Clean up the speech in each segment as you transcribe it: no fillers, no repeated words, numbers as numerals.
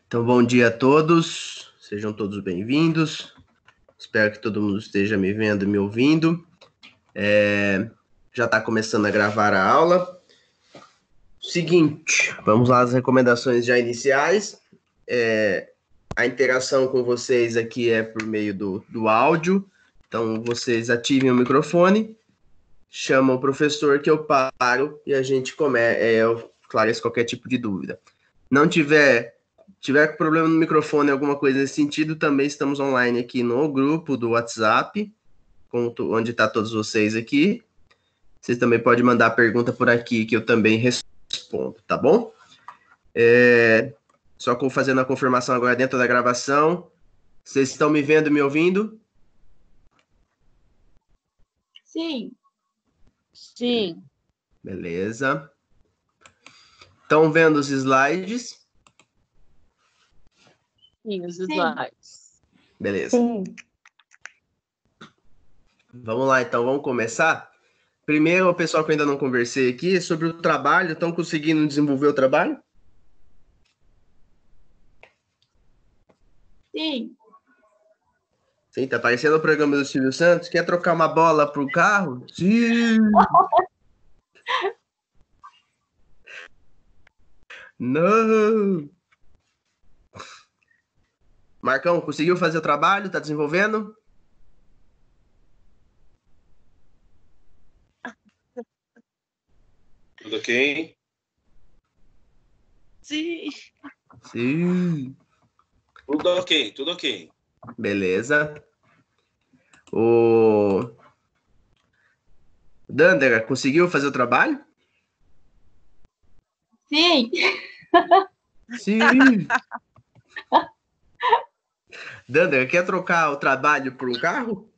Então, bom dia a todos, sejam todos bem-vindos. Espero que todo mundo esteja me vendo e me ouvindo. Já está começando a gravar a aula. Seguinte, vamos lá às recomendações já iniciais. A interação com vocês aqui é por meio do áudio. Então, vocês ativem o microfone, chamam o professor que eu paro e a gente eu esclareço qualquer tipo de dúvida. Não tiver problema no microfone, alguma coisa nesse sentido, também estamos online aqui no grupo do WhatsApp, onde está todos vocês aqui. Vocês também podem mandar pergunta por aqui, que eu também respondo, tá bom? Só fazendo a confirmação agora dentro da gravação. Vocês estão me vendo e me ouvindo? Sim. Sim. Beleza. Estão vendo os slides? Sim, os slides. Beleza. Sim. Vamos lá, então, vamos começar? Primeiro, o pessoal que eu ainda não conversei aqui, sobre o trabalho, estão conseguindo desenvolver o trabalho? Sim. Sim, tá parecendo o programa do Silvio Santos. Quer trocar uma bola pro carro? Sim! Não! Marcão, conseguiu fazer o trabalho? Tá desenvolvendo? Tudo ok? Sim. Sim! Tudo ok, tudo ok. Beleza. O Dander, conseguiu fazer o trabalho? Sim. Sim! Dander, quer trocar o trabalho por um carro?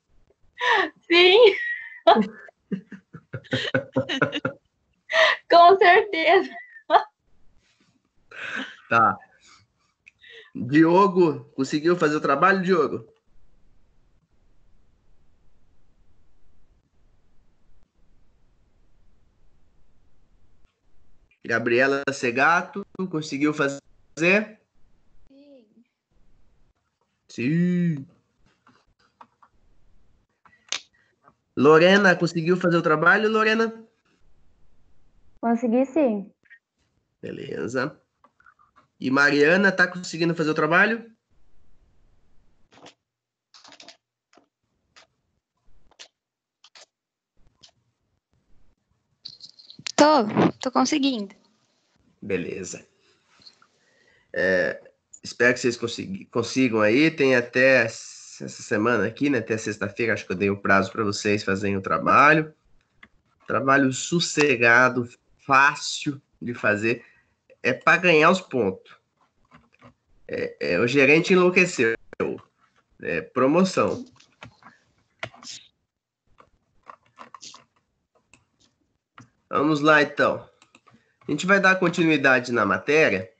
Sim. Com certeza. Tá. Diogo, conseguiu fazer o trabalho, Diogo? Gabriela Segato, conseguiu fazer? Sim. Sim. Lorena, conseguiu fazer o trabalho, Lorena? Consegui, sim. Beleza. E Mariana, tá conseguindo fazer o trabalho? Tô conseguindo. Beleza. Espero que vocês consigam aí. Tem até essa semana aqui, né? Até sexta-feira, acho que eu dei o prazo para vocês fazerem o trabalho. Trabalho sossegado, fácil de fazer. É para ganhar os pontos. O gerente enlouqueceu. É promoção. Vamos lá, então. A gente vai dar continuidade na matéria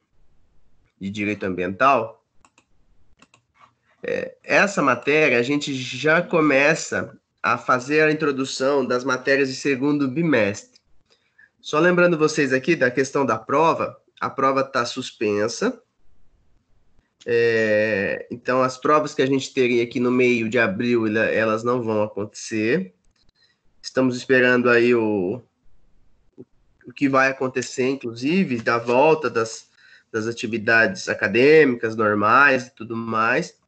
de direito ambiental. Essa matéria, a gente já começa a fazer a introdução das matérias de segundo bimestre. Só lembrando vocês aqui da questão da prova, a prova está suspensa. Então, as provas que a gente teria aqui no meio de abril, elas não vão acontecer. Estamos esperando aí o que vai acontecer, inclusive, da volta das atividades acadêmicas normais e tudo mais.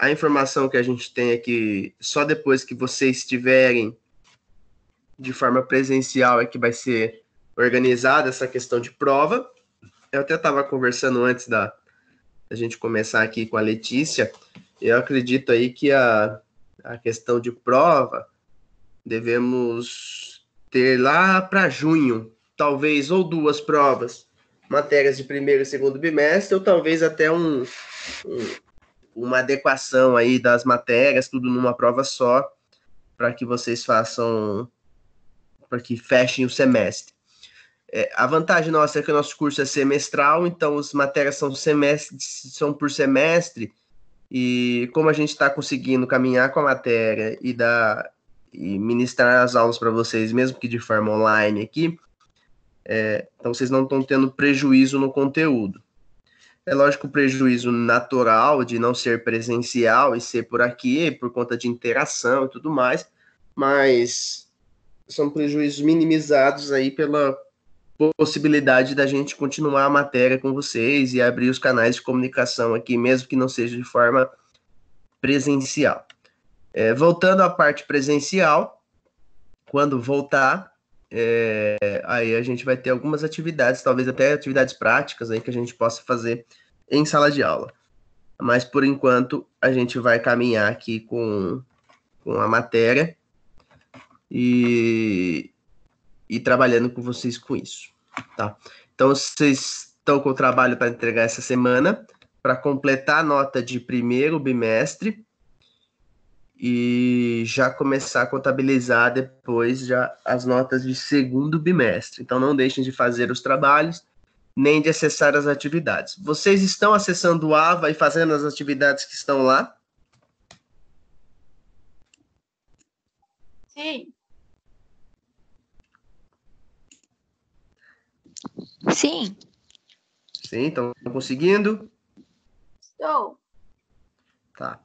A informação que a gente tem é que só depois que vocês estiverem de forma presencial é que vai ser organizada essa questão de prova. Eu até estava conversando antes da gente começar aqui com a Letícia. Eu acredito aí que a questão de prova devemos ter lá para junho, talvez, ou duas provas, matérias de primeiro e segundo bimestre, ou talvez até uma adequação aí das matérias, tudo numa prova só, para que vocês façam, para que fechem o semestre. A vantagem nossa é que o nosso curso é semestral, então as matérias são por semestre, e como a gente está conseguindo caminhar com a matéria e ministrar as aulas para vocês, mesmo que de forma online aqui, então vocês não estão tendo prejuízo no conteúdo. É lógico o prejuízo natural de não ser presencial e ser por aqui, por conta de interação e tudo mais, mas são prejuízos minimizados aí pela possibilidade da gente continuar a matéria com vocês e abrir os canais de comunicação aqui, mesmo que não seja de forma presencial. Voltando à parte presencial, quando voltar, aí a gente vai ter algumas atividades, talvez até atividades práticas aí que a gente possa fazer em sala de aula. Mas, por enquanto, a gente vai caminhar aqui com a matéria e trabalhando com vocês com isso, tá? Então, vocês estão com o trabalho para entregar essa semana, para completar a nota de primeiro bimestre e já começar a contabilizar depois já as notas de segundo bimestre. Então, não deixem de fazer os trabalhos, nem de acessar as atividades. Vocês estão acessando o AVA e fazendo as atividades que estão lá? Sim. Sim. Sim, estão conseguindo? Estou. Tá.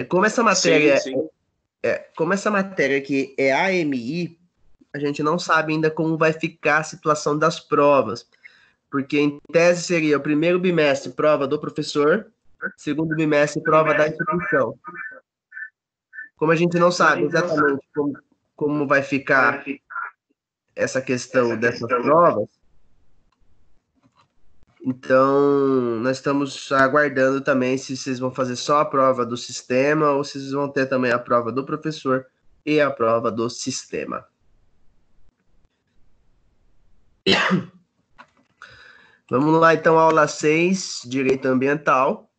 Como essa matéria Sim. como essa matéria aqui é AMI, a gente não sabe ainda como vai ficar a situação das provas, porque em tese seria o primeiro bimestre prova do professor, segundo bimestre prova da instituição. Como a gente não sabe exatamente como vai ficar essa questão dessas provas, então nós estamos aguardando também se vocês vão fazer só a prova do sistema ou se vocês vão ter também a prova do professor e a prova do sistema. Vamos lá, então, aula 6, Direito Ambiental.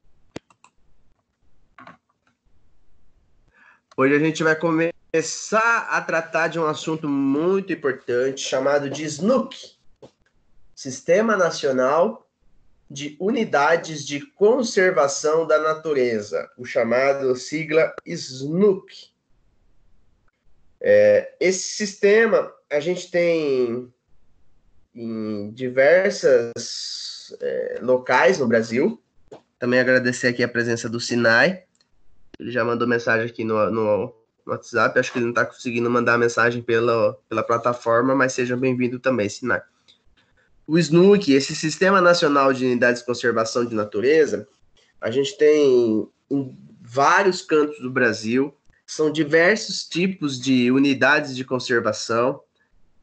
Hoje a gente vai começar a tratar de um assunto muito importante chamado de SNUC, Sistema Nacional de Unidades de Conservação da Natureza, o chamado sigla SNUC. Esse sistema a gente tem em diversos locais no Brasil. Também agradecer aqui a presença do Sinai. Ele já mandou mensagem aqui no WhatsApp. Acho que ele não está conseguindo mandar mensagem pela plataforma, mas seja bem-vindo também, Sinai. O SNUC, esse Sistema Nacional de Unidades de Conservação de Natureza, a gente tem em vários cantos do Brasil. São diversos tipos de unidades de conservação.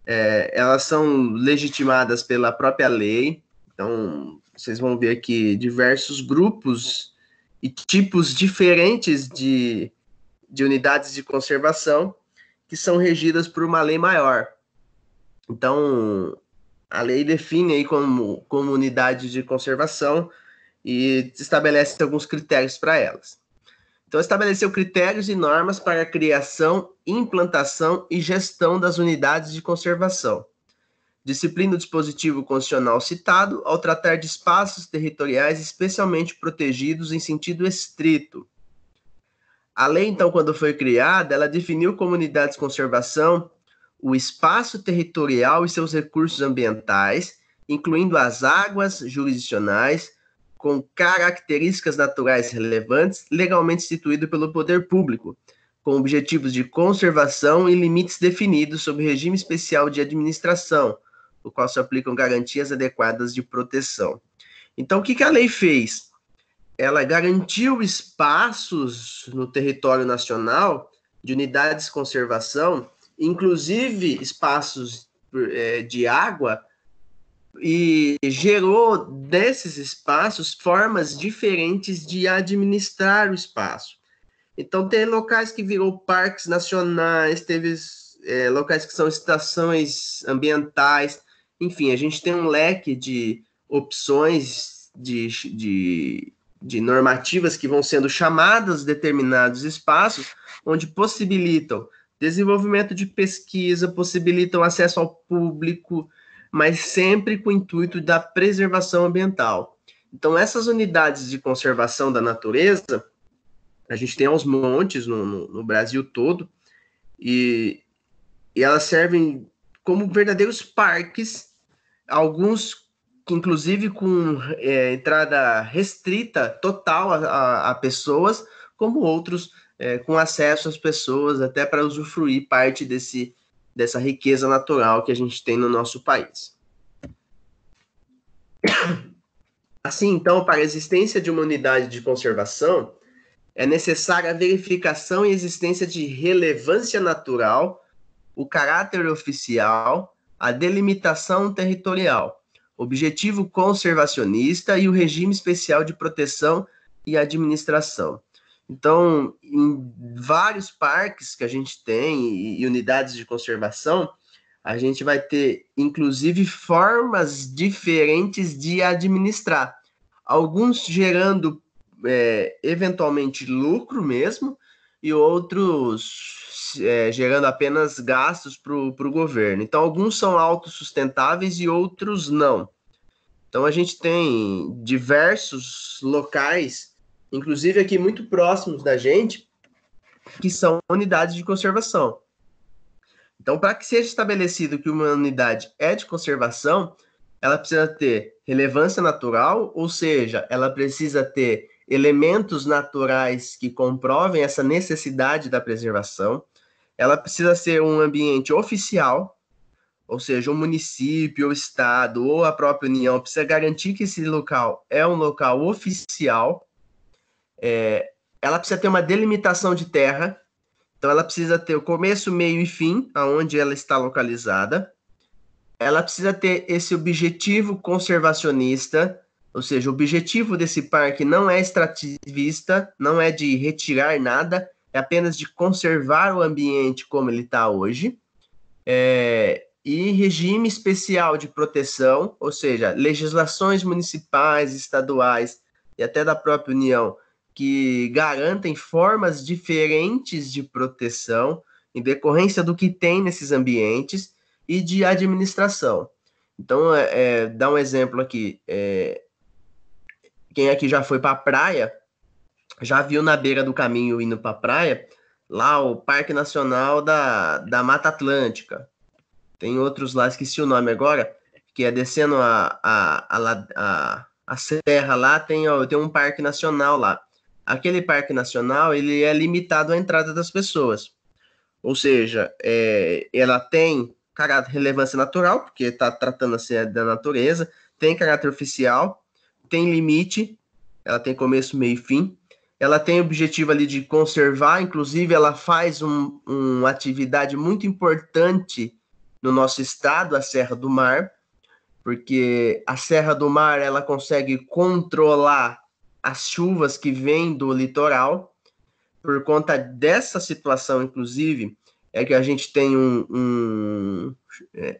Elas são legitimadas pela própria lei. Então, vocês vão ver aqui diversos grupos e tipos diferentes de unidades de conservação que são regidas por uma lei maior. Então, a lei define aí como unidade de conservação e estabelece alguns critérios para elas. Então, estabeleceu critérios e normas para a criação, implantação e gestão das unidades de conservação. Disciplina o dispositivo constitucional citado ao tratar de espaços territoriais especialmente protegidos em sentido estrito. A lei, então, quando foi criada, ela definiu como unidades de conservação o espaço territorial e seus recursos ambientais, incluindo as águas jurisdicionais, com características naturais relevantes, legalmente instituído pelo poder público, com objetivos de conservação e limites definidos sob regime especial de administração, no qual se aplicam garantias adequadas de proteção. Então, o que a lei fez? Ela garantiu espaços no território nacional de unidades de conservação, inclusive espaços de água, e gerou desses espaços formas diferentes de administrar o espaço. Então, tem locais que virou parques nacionais, teve locais que são estações ambientais, enfim, a gente tem um leque de opções de normativas que vão sendo chamadas determinados espaços, onde possibilitam desenvolvimento de pesquisa, possibilitam acesso ao público, mas sempre com o intuito da preservação ambiental. Então, essas unidades de conservação da natureza, a gente tem aos montes no Brasil todo, e elas servem como verdadeiros parques, alguns inclusive com entrada restrita total a pessoas, como outros com acesso às pessoas, até para usufruir parte dessa riqueza natural que a gente tem no nosso país. Assim, então, para a existência de uma unidade de conservação, é necessária a verificação e existência de relevância natural, o caráter oficial, a delimitação territorial, objetivo conservacionista e o regime especial de proteção e administração. Então, em vários parques que a gente tem e unidades de conservação, a gente vai ter, inclusive, formas diferentes de administrar. Alguns gerando, eventualmente, lucro mesmo, e outros gerando apenas gastos para o governo. Então, alguns são autossustentáveis e outros não. Então, a gente tem diversos locais, inclusive aqui muito próximos da gente, que são unidades de conservação. Então, para que seja estabelecido que uma unidade é de conservação, ela precisa ter relevância natural, ou seja, ela precisa ter elementos naturais que comprovem essa necessidade da preservação. Ela precisa ser um ambiente oficial, ou seja, o município, o estado ou a própria União precisa garantir que esse local é um local oficial. Ela precisa ter uma delimitação de terra, então ela precisa ter o começo, meio e fim, aonde ela está localizada. Ela precisa ter esse objetivo conservacionista, ou seja, o objetivo desse parque não é extrativista, não é de retirar nada, é apenas de conservar o ambiente como ele está hoje. E regime especial de proteção, ou seja, legislações municipais, estaduais e até da própria União, que garantem formas diferentes de proteção em decorrência do que tem nesses ambientes e de administração. Então, dá um exemplo aqui. Quem aqui já foi para a praia, já viu na beira do caminho indo para a praia, lá o Parque Nacional da Mata Atlântica. Tem outros lá, esqueci o nome agora, que é descendo a serra lá, tem um parque nacional lá. Aquele parque nacional, ele é limitado à entrada das pessoas. Ou seja, ela tem relevância natural, porque está tratando assim da natureza, tem caráter oficial, tem limite, ela tem começo, meio e fim, ela tem objetivo ali de conservar, inclusive ela faz uma atividade muito importante no nosso estado, a Serra do Mar, porque a Serra do Mar ela consegue controlar as chuvas que vêm do litoral. Por conta dessa situação, inclusive, é que a gente tem um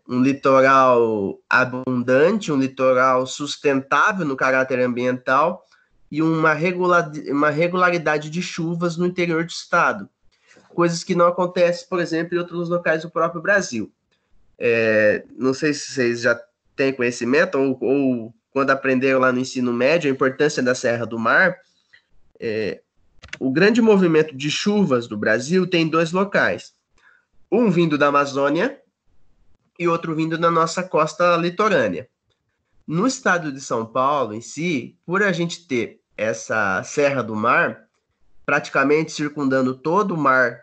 litoral abundante, um litoral sustentável no caráter ambiental e uma regularidade de chuvas no interior do estado. Coisas que não acontecem, por exemplo, em outros locais do próprio Brasil. Não sei se vocês já têm conhecimento ou quando aprenderam lá no ensino médio a importância da Serra do Mar. O grande movimento de chuvas do Brasil tem dois locais. Um vindo da Amazônia e outro vindo da nossa costa litorânea. No estado de São Paulo em si, por a gente ter essa Serra do Mar, praticamente circundando todo o mar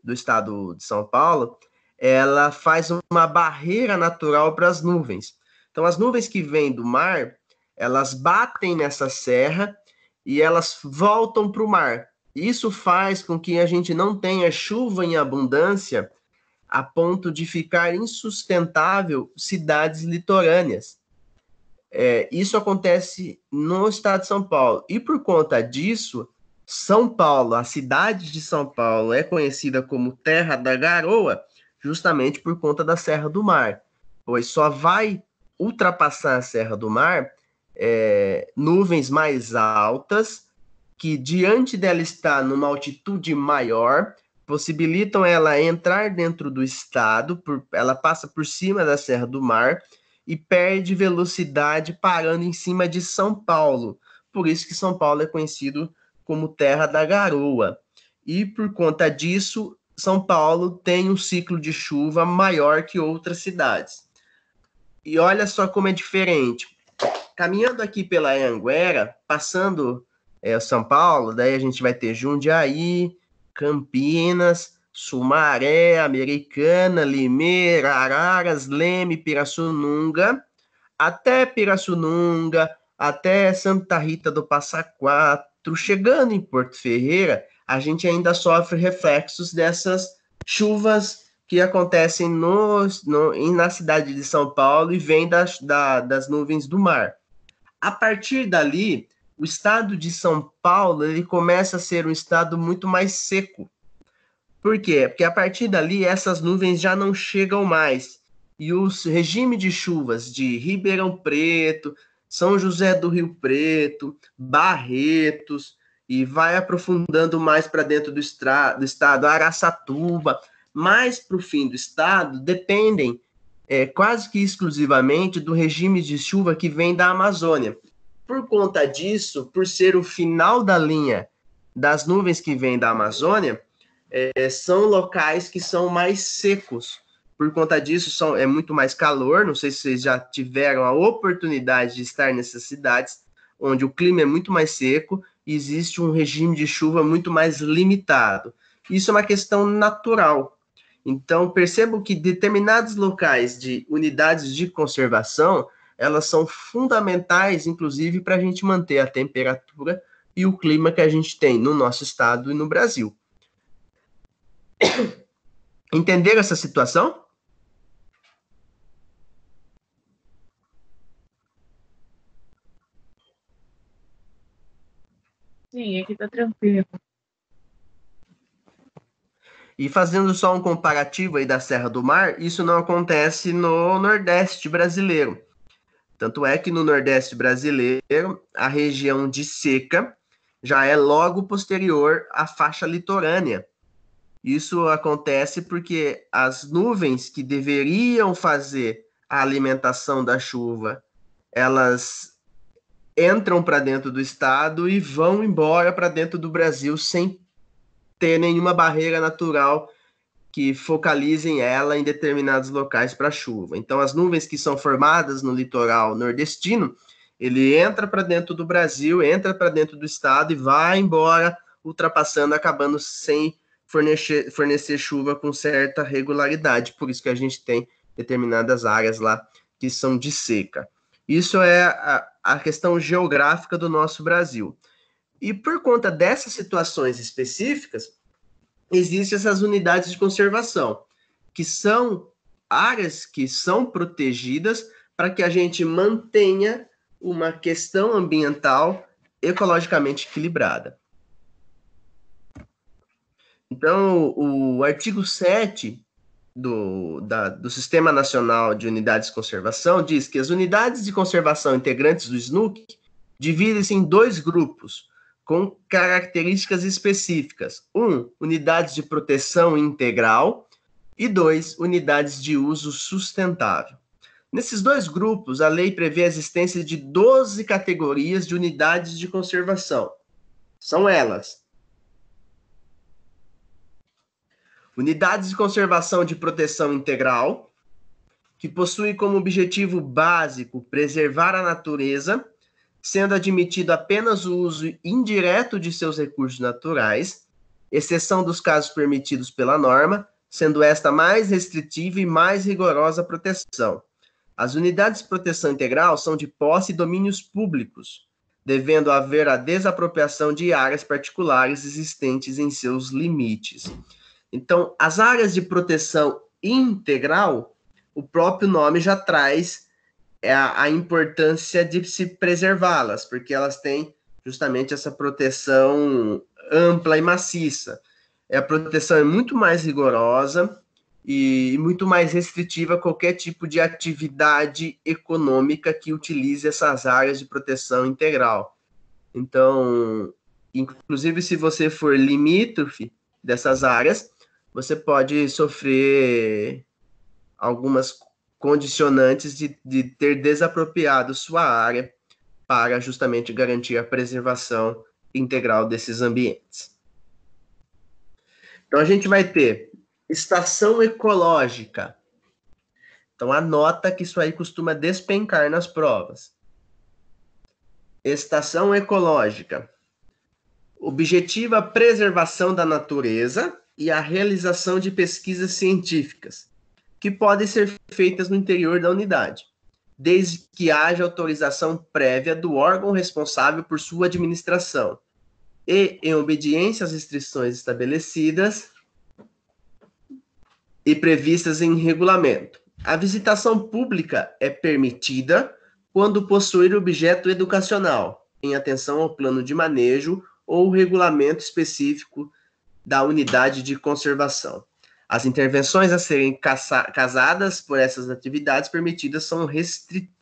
do estado de São Paulo, ela faz uma barreira natural para as nuvens. Então, as nuvens que vêm do mar, elas batem nessa serra e elas voltam para o mar. Isso faz com que a gente não tenha chuva em abundância a ponto de ficar insustentável cidades litorâneas. Isso acontece no estado de São Paulo. E por conta disso, São Paulo, a cidade de São Paulo, é conhecida como Terra da Garoa, justamente por conta da Serra do Mar, pois só vai ultrapassar a Serra do Mar nuvens mais altas, que diante dela está numa altitude maior, possibilitam ela entrar dentro do estado, ela passa por cima da Serra do Mar e perde velocidade parando em cima de São Paulo. Por isso que São Paulo é conhecido como Terra da Garoa. E por conta disso, São Paulo tem um ciclo de chuva maior que outras cidades. E olha só como é diferente. caminhando aqui pela Anhanguera, passando São Paulo, daí a gente vai ter Jundiaí, Campinas, Sumaré, Americana, Limeira, Araras, Leme, Pirassununga, até Santa Rita do Passa Quatro. Chegando em Porto Ferreira, a gente ainda sofre reflexos dessas chuvas que acontecem na cidade de São Paulo e vêm das nuvens do mar. A partir dali, o estado de São Paulo ele começa a ser um estado muito mais seco. Por quê? Porque a partir dali, essas nuvens já não chegam mais. E o regime de chuvas de Ribeirão Preto, São José do Rio Preto, Barretos, e vai aprofundando mais para dentro do estado, Araçatuba, mais para o fim do estado, dependem quase que exclusivamente do regime de chuva que vem da Amazônia. Por conta disso, por ser o final da linha das nuvens que vêm da Amazônia, são locais que são mais secos. Por conta disso, é muito mais calor. Não sei se vocês já tiveram a oportunidade de estar nessas cidades, onde o clima é muito mais seco e existe um regime de chuva muito mais limitado. Isso é uma questão natural. Então, percebo que determinados locais de unidades de conservação, elas são fundamentais, inclusive, para a gente manter a temperatura e o clima que a gente tem no nosso estado e no Brasil. Entenderam essa situação? Sim, aqui tá tranquilo. E fazendo só um comparativo aí da Serra do Mar, isso não acontece no Nordeste brasileiro. Tanto é que no Nordeste brasileiro, a região de seca já é logo posterior à faixa litorânea. Isso acontece porque as nuvens que deveriam fazer a alimentação da chuva, elas entram para dentro do estado e vão embora para dentro do Brasil sem ter nenhuma barreira natural que focalizem ela em determinados locais para chuva. Então, as nuvens que são formadas no litoral nordestino, ele entra para dentro do Brasil, entra para dentro do estado e vai embora, ultrapassando, acabando sem fornecer chuva com certa regularidade. Por isso que a gente tem determinadas áreas lá que são de seca. Isso é a questão geográfica do nosso Brasil. E por conta dessas situações específicas, existem essas unidades de conservação, que são áreas que são protegidas para que a gente mantenha uma questão ambiental ecologicamente equilibrada. Então, o artigo 7 do Sistema Nacional de Unidades de Conservação diz que as unidades de conservação integrantes do SNUC dividem-se em dois grupos, com características específicas. 1, unidades de proteção integral e 2, unidades de uso sustentável. Nesses dois grupos, a lei prevê a existência de 12 categorias de unidades de conservação. São elas: unidades de conservação de proteção integral, que possuem como objetivo básico preservar a natureza, sendo admitido apenas o uso indireto de seus recursos naturais, exceção dos casos permitidos pela norma, sendo esta mais restritiva e mais rigorosa proteção. As unidades de proteção integral são de posse e domínios públicos, devendo haver a desapropriação de áreas particulares existentes em seus limites. Então, as áreas de proteção integral, o próprio nome já traz a importância de se preservá-las, porque elas têm justamente essa proteção ampla e maciça. A proteção é muito mais rigorosa e muito mais restritiva a qualquer tipo de atividade econômica que utilize essas áreas de proteção integral. Então, inclusive, se você for limítrofe dessas áreas, você pode sofrer algumas condicionantes de ter desapropriado sua área para justamente garantir a preservação integral desses ambientes. Então, a gente vai ter estação ecológica. Então, anota que isso aí costuma despencar nas provas. Estação ecológica. Objetiva a preservação da natureza e a realização de pesquisas científicas, que podem ser feitas no interior da unidade, desde que haja autorização prévia do órgão responsável por sua administração e em obediência às restrições estabelecidas e previstas em regulamento. A visitação pública é permitida quando possuir objeto educacional, em atenção ao plano de manejo ou regulamento específico da unidade de conservação. As intervenções a serem casadas por essas atividades permitidas são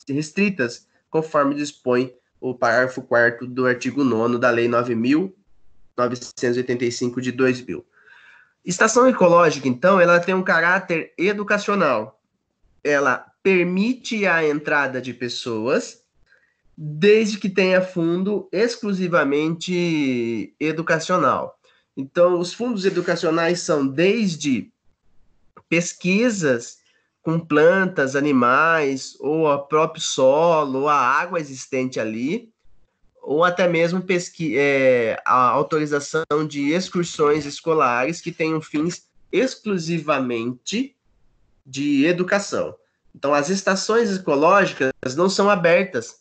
restritas, conforme dispõe o parágrafo 4º do artigo 9º da Lei 9.985 de 2000. Estação ecológica, então, ela tem um caráter educacional. Ela permite a entrada de pessoas, desde que tenha fundo exclusivamente educacional. Então, os fundos educacionais são desde pesquisas com plantas, animais, ou o próprio solo, ou a água existente ali, ou até mesmo a autorização de excursões escolares que tenham fins exclusivamente de educação. Então, as estações ecológicas não são abertas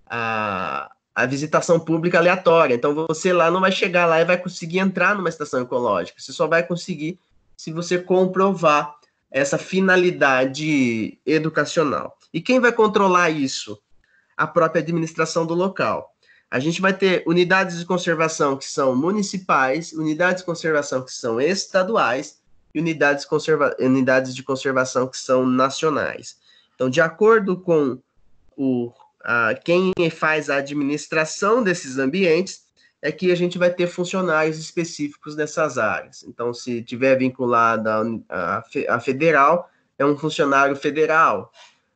à visitação pública aleatória. Então, você lá não vai chegar lá e vai conseguir entrar numa estação ecológica. Você só vai conseguir se você comprovar essa finalidade educacional. E quem vai controlar isso? A própria administração do local. A gente vai ter unidades de conservação que são municipais, unidades de conservação que são estaduais e unidades de conservação que são nacionais. Então, de acordo com quem faz a administração desses ambientes, é que a gente vai ter funcionários específicos nessas áreas. Então, se tiver vinculada a federal, é um funcionário federal,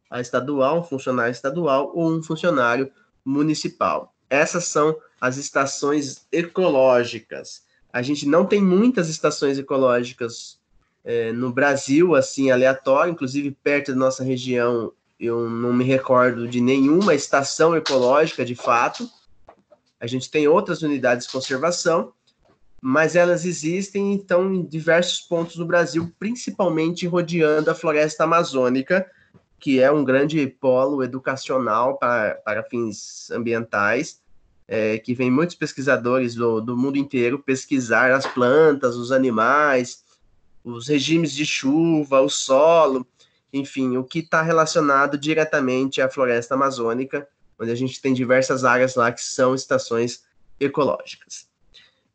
a estadual, um funcionário estadual ou um funcionário municipal. Essas são as estações ecológicas. A gente não tem muitas estações ecológicas no Brasil, assim, aleatório, inclusive perto da nossa região, eu não me recordo de nenhuma estação ecológica, de fato. A gente tem outras unidades de conservação, mas elas existem, então, em diversos pontos do Brasil, principalmente rodeando a floresta amazônica, que é um grande polo educacional para fins ambientais, que vem muitos pesquisadores do mundo inteiro pesquisar as plantas, os animais, os regimes de chuva, o solo, enfim, o que está relacionado diretamente à floresta amazônica, onde a gente tem diversas áreas lá que são estações ecológicas.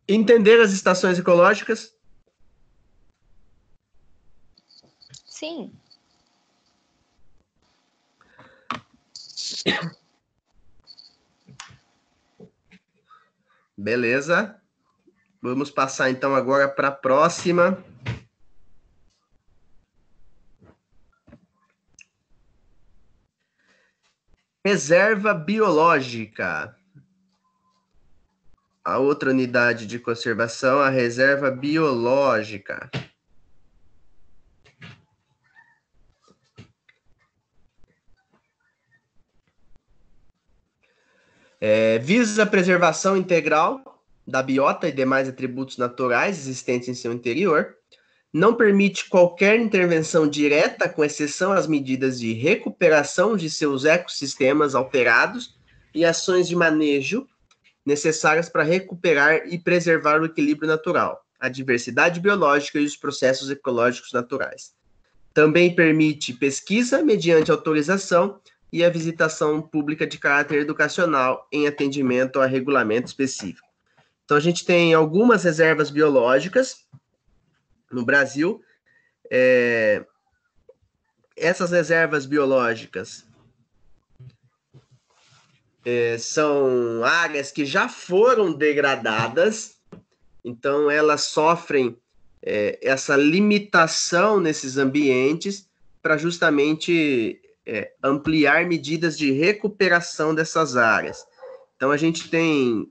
Entender as estações ecológicas? Sim. Beleza. Vamos passar, então, agora para a próxima. Reserva biológica. A outra unidade de conservação, a reserva biológica. Visa a preservação integral da biota e demais atributos naturais existentes em seu interior. Não permite qualquer intervenção direta, com exceção às medidas de recuperação de seus ecossistemas alterados e ações de manejo necessárias para recuperar e preservar o equilíbrio natural, a diversidade biológica e os processos ecológicos naturais. Também permite pesquisa mediante autorização e a visitação pública de caráter educacional em atendimento a regulamento específico. Então, a gente tem algumas reservas biológicas no Brasil. Essas reservas biológicas são áreas que já foram degradadas, então elas sofrem essa limitação nesses ambientes para justamente ampliar medidas de recuperação dessas áreas. Então, a gente tem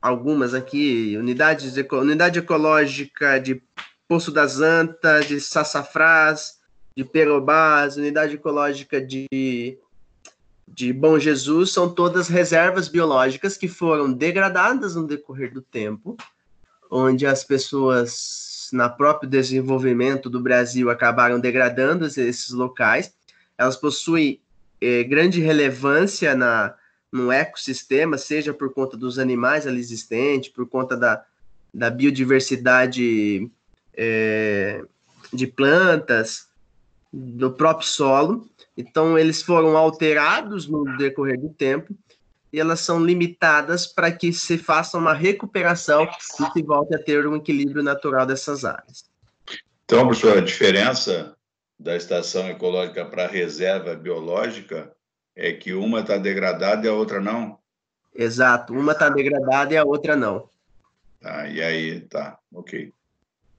algumas aqui, unidade ecológica de Poço das Antas, de Sassafrás, de Perobás, unidade ecológica de de Bom Jesus são todas reservas biológicas que foram degradadas no decorrer do tempo, onde as pessoas, no próprio desenvolvimento do Brasil, acabaram degradando esses locais. Elas possuem grande relevância no ecossistema, seja por conta dos animais ali existentes, por conta da biodiversidade de plantas, do próprio solo. Então, eles foram alterados no decorrer do tempo e elas são limitadas para que se faça uma recuperação e se volte a ter um equilíbrio natural dessas áreas. Então, professor, a diferença da estação ecológica para a reserva biológica é que uma está degradada e a outra não? Exato, uma está degradada e a outra não. Tá, e aí, tá, ok.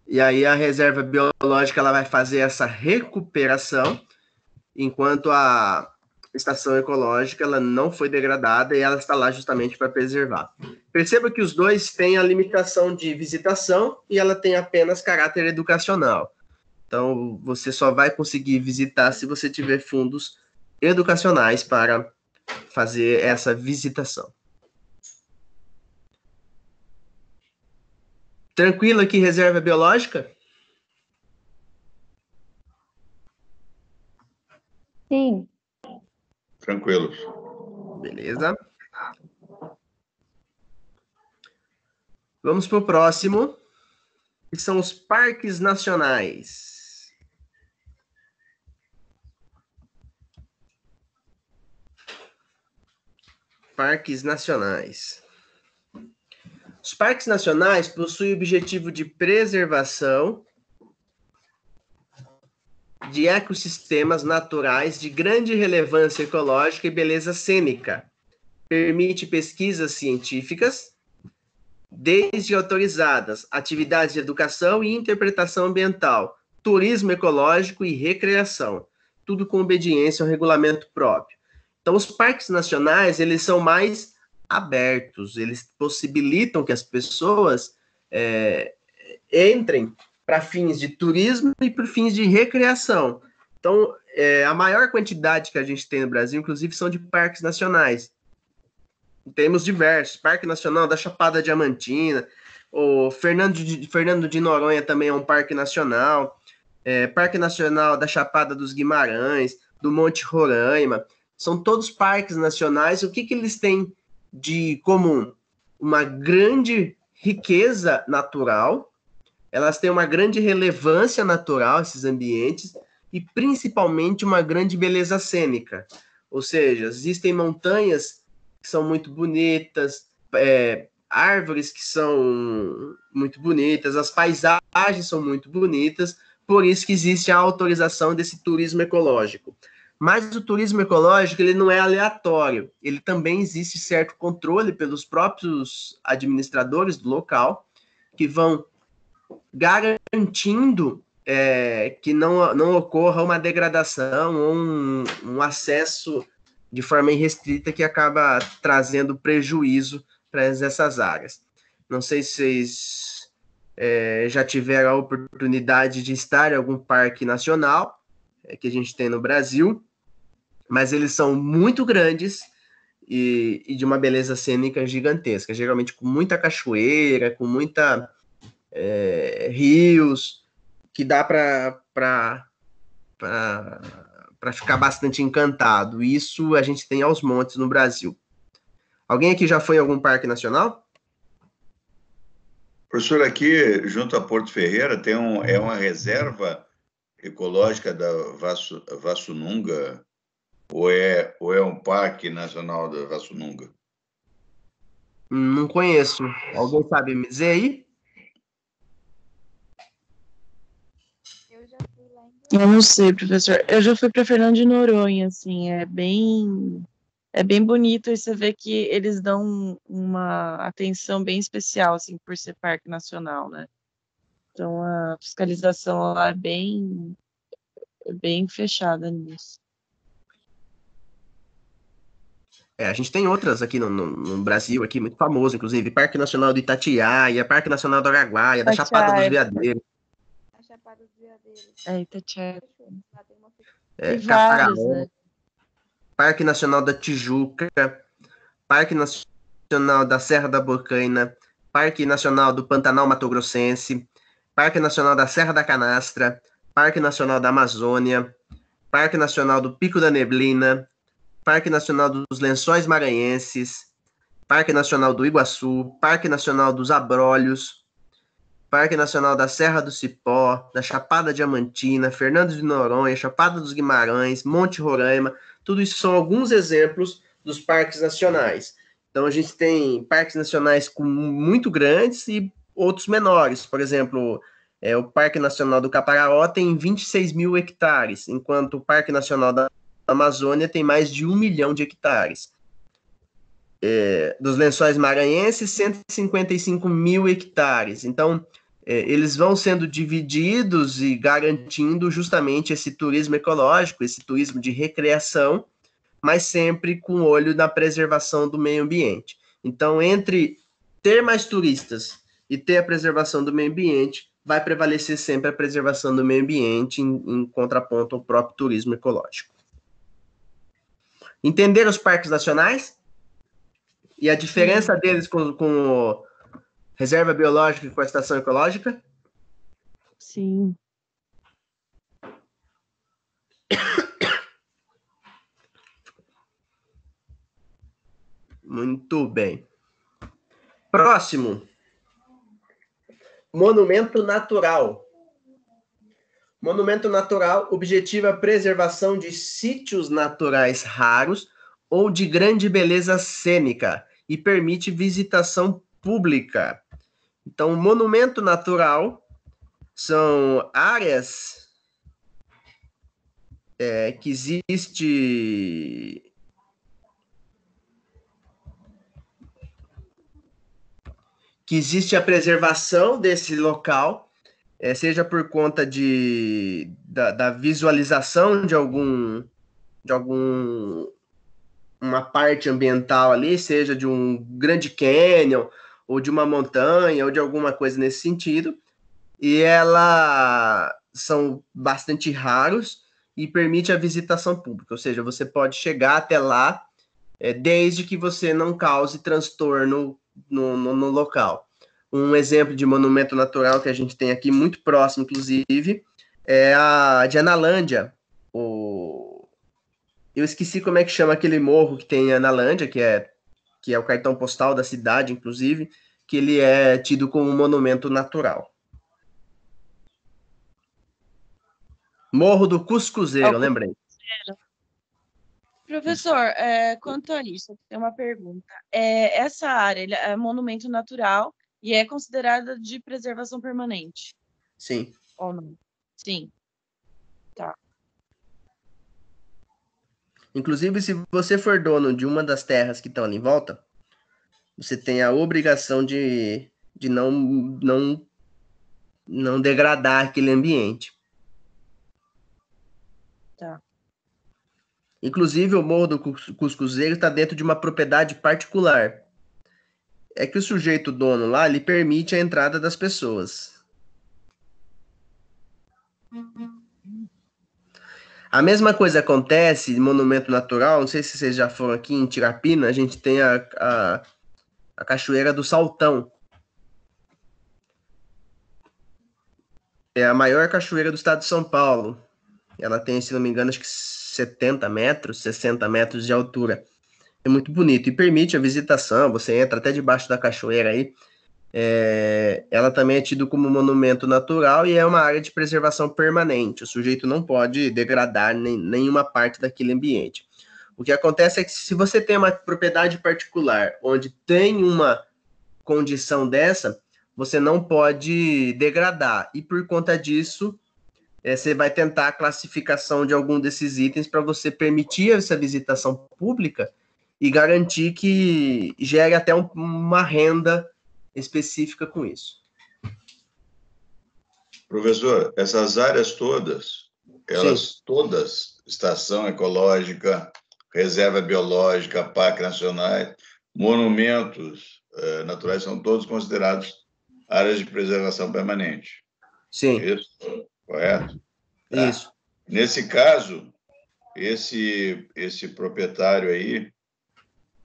E aí a reserva biológica ela vai fazer essa recuperação, enquanto a estação ecológica ela não foi degradada e ela está lá justamente para preservar. Perceba que os dois têm a limitação de visitação e ela tem apenas caráter educacional. Então, você só vai conseguir visitar se você tiver fundos educacionais para fazer essa visitação. Tranquilo aqui, reserva biológica? Sim. Tranquilos. Beleza. Vamos para o próximo, que são os parques nacionais. Parques nacionais. Os parques nacionais possuem o objetivo de preservação de ecossistemas naturais de grande relevância ecológica e beleza cênica. Permite pesquisas científicas, desde autorizadas, atividades de educação e interpretação ambiental, turismo ecológico e recreação, tudo com obediência ao regulamento próprio. Então, os parques nacionais, eles são mais abertos, eles possibilitam que as pessoas entrem para fins de turismo e para fins de recreação. Então, a maior quantidade que a gente tem no Brasil, inclusive, são de parques nacionais. Temos diversos, Parque Nacional da Chapada Diamantina, o Fernando de Noronha também é um parque nacional, Parque Nacional da Chapada dos Guimarães, do Monte Roraima, são todos parques nacionais. O que eles têm de comum? Uma grande riqueza natural, elas têm uma grande relevância natural, esses ambientes, e principalmente uma grande beleza cênica. Ou seja, existem montanhas que são muito bonitas, árvores que são muito bonitas, as paisagens são muito bonitas, por isso que existe a autorização desse turismo ecológico. Mas o turismo ecológico, ele não é aleatório, ele também existe certo controle pelos próprios administradores do local, que vão garantindo que não ocorra uma degradação ou um acesso de forma irrestrita que acaba trazendo prejuízo para essas áreas. Não sei se vocês já tiveram a oportunidade de estar em algum parque nacional que a gente tem no Brasil, mas eles são muito grandes e de uma beleza cênica gigantesca, geralmente com muita cachoeira, com muita rios, que dá para ficar bastante encantado. Isso a gente tem aos montes no Brasil. Alguém aqui já foi em algum parque nacional? Professor, aqui junto a Porto Ferreira tem uma reserva ecológica da Vassununga, ou é um parque nacional da Vassununga? Não conheço. Alguém sabe me dizer aí? Eu não sei, professor. Eu já fui para Fernando de Noronha, assim, é bem bonito e você vê que eles dão uma atenção bem especial, assim, por ser parque nacional, né? Então a fiscalização lá é bem fechada nisso. A gente tem outras aqui no Brasil, aqui muito famoso, inclusive, Parque Nacional do Itatiaia, Parque Nacional do Araguaia, da Chapada dos Veadeiros. A Chapada dos Veadeiros. Itatiaia. Lá tem uma... Tem vários, né? Parque Nacional da Tijuca, Parque Nacional da Serra da Bocaina, Parque Nacional do Pantanal Mato Grossense, Parque Nacional da Serra da Canastra, Parque Nacional da Amazônia, Parque Nacional do Pico da Neblina, Parque Nacional dos Lençóis Maranhenses, Parque Nacional do Iguaçu, Parque Nacional dos Abrolhos, Parque Nacional da Serra do Cipó, da Chapada Diamantina, Fernando de Noronha, Chapada dos Guimarães, Monte Roraima. Tudo isso são alguns exemplos dos parques nacionais. Então, a gente tem parques nacionais muito grandes e outros menores. Por exemplo, o Parque Nacional do Caparaó tem 26 mil hectares, enquanto o Parque Nacional da Amazônia tem mais de 1 milhão de hectares. Dos Lençóis Maranhenses, 155 mil hectares. Então, eles vão sendo divididos e garantindo justamente esse turismo ecológico, esse turismo de recreação, mas sempre com olho na preservação do meio ambiente. Então, entre ter mais turistas e ter a preservação do meio ambiente, vai prevalecer sempre a preservação do meio ambiente em contraponto ao próprio turismo ecológico. Entenderam os parques nacionais? E a diferença deles com reserva biológica e com a estação ecológica? Sim. Muito bem. Próximo. Monumento natural. Monumento natural objetiva a preservação de sítios naturais raros ou de grande beleza cênica e permite visitação pública. Então, monumento natural são áreas que existe a preservação desse local, seja por conta da visualização de uma parte ambiental ali, seja de um grande cânion, ou de uma montanha, ou de alguma coisa nesse sentido, e elas são bastante raros e permite a visitação pública, ou seja, você pode chegar até lá desde que você não cause transtorno no local. Um exemplo de monumento natural que a gente tem aqui, muito próximo, inclusive, é a de Analândia. Eu esqueci como é que chama aquele morro que tem em Analândia, que é o cartão postal da cidade, inclusive, que ele é tido como um monumento natural. Morro do Cuscuzeiro, lembrei. Professor, quanto a isso, tem uma pergunta. Essa área é monumento natural e é considerada de preservação permanente? Sim. Ou não? Sim. Tá. Inclusive, se você for dono de uma das terras que estão ali em volta, você tem a obrigação de não degradar aquele ambiente. Tá. Inclusive, o Morro do Cuscuzeiro está dentro de uma propriedade particular. É que o sujeito dono lá, ele permite a entrada das pessoas. A mesma coisa acontece em monumento natural, não sei se vocês já foram aqui em Tirapina, a gente tem a Cachoeira do Saltão. É a maior cachoeira do estado de São Paulo. Ela tem, se não me engano, acho que 70 metros, 60 metros de altura. É muito bonito e permite a visitação, você entra até debaixo da cachoeira aí. Ela também é tido como monumento natural e é uma área de preservação permanente. O sujeito não pode degradar nenhuma parte daquele ambiente. O que acontece é que se você tem uma propriedade particular onde tem uma condição dessa, você não pode degradar. E por conta disso, você vai tentar a classificação de algum desses itens para você permitir essa visitação pública e garantir que gere até uma renda específica com isso. Professor, essas áreas todas, elas todas, estação ecológica, reserva biológica, parque nacionais, monumentos naturais, são todos considerados áreas de preservação permanente. Sim. Isso, correto? Tá. Isso. Nesse caso, esse proprietário aí,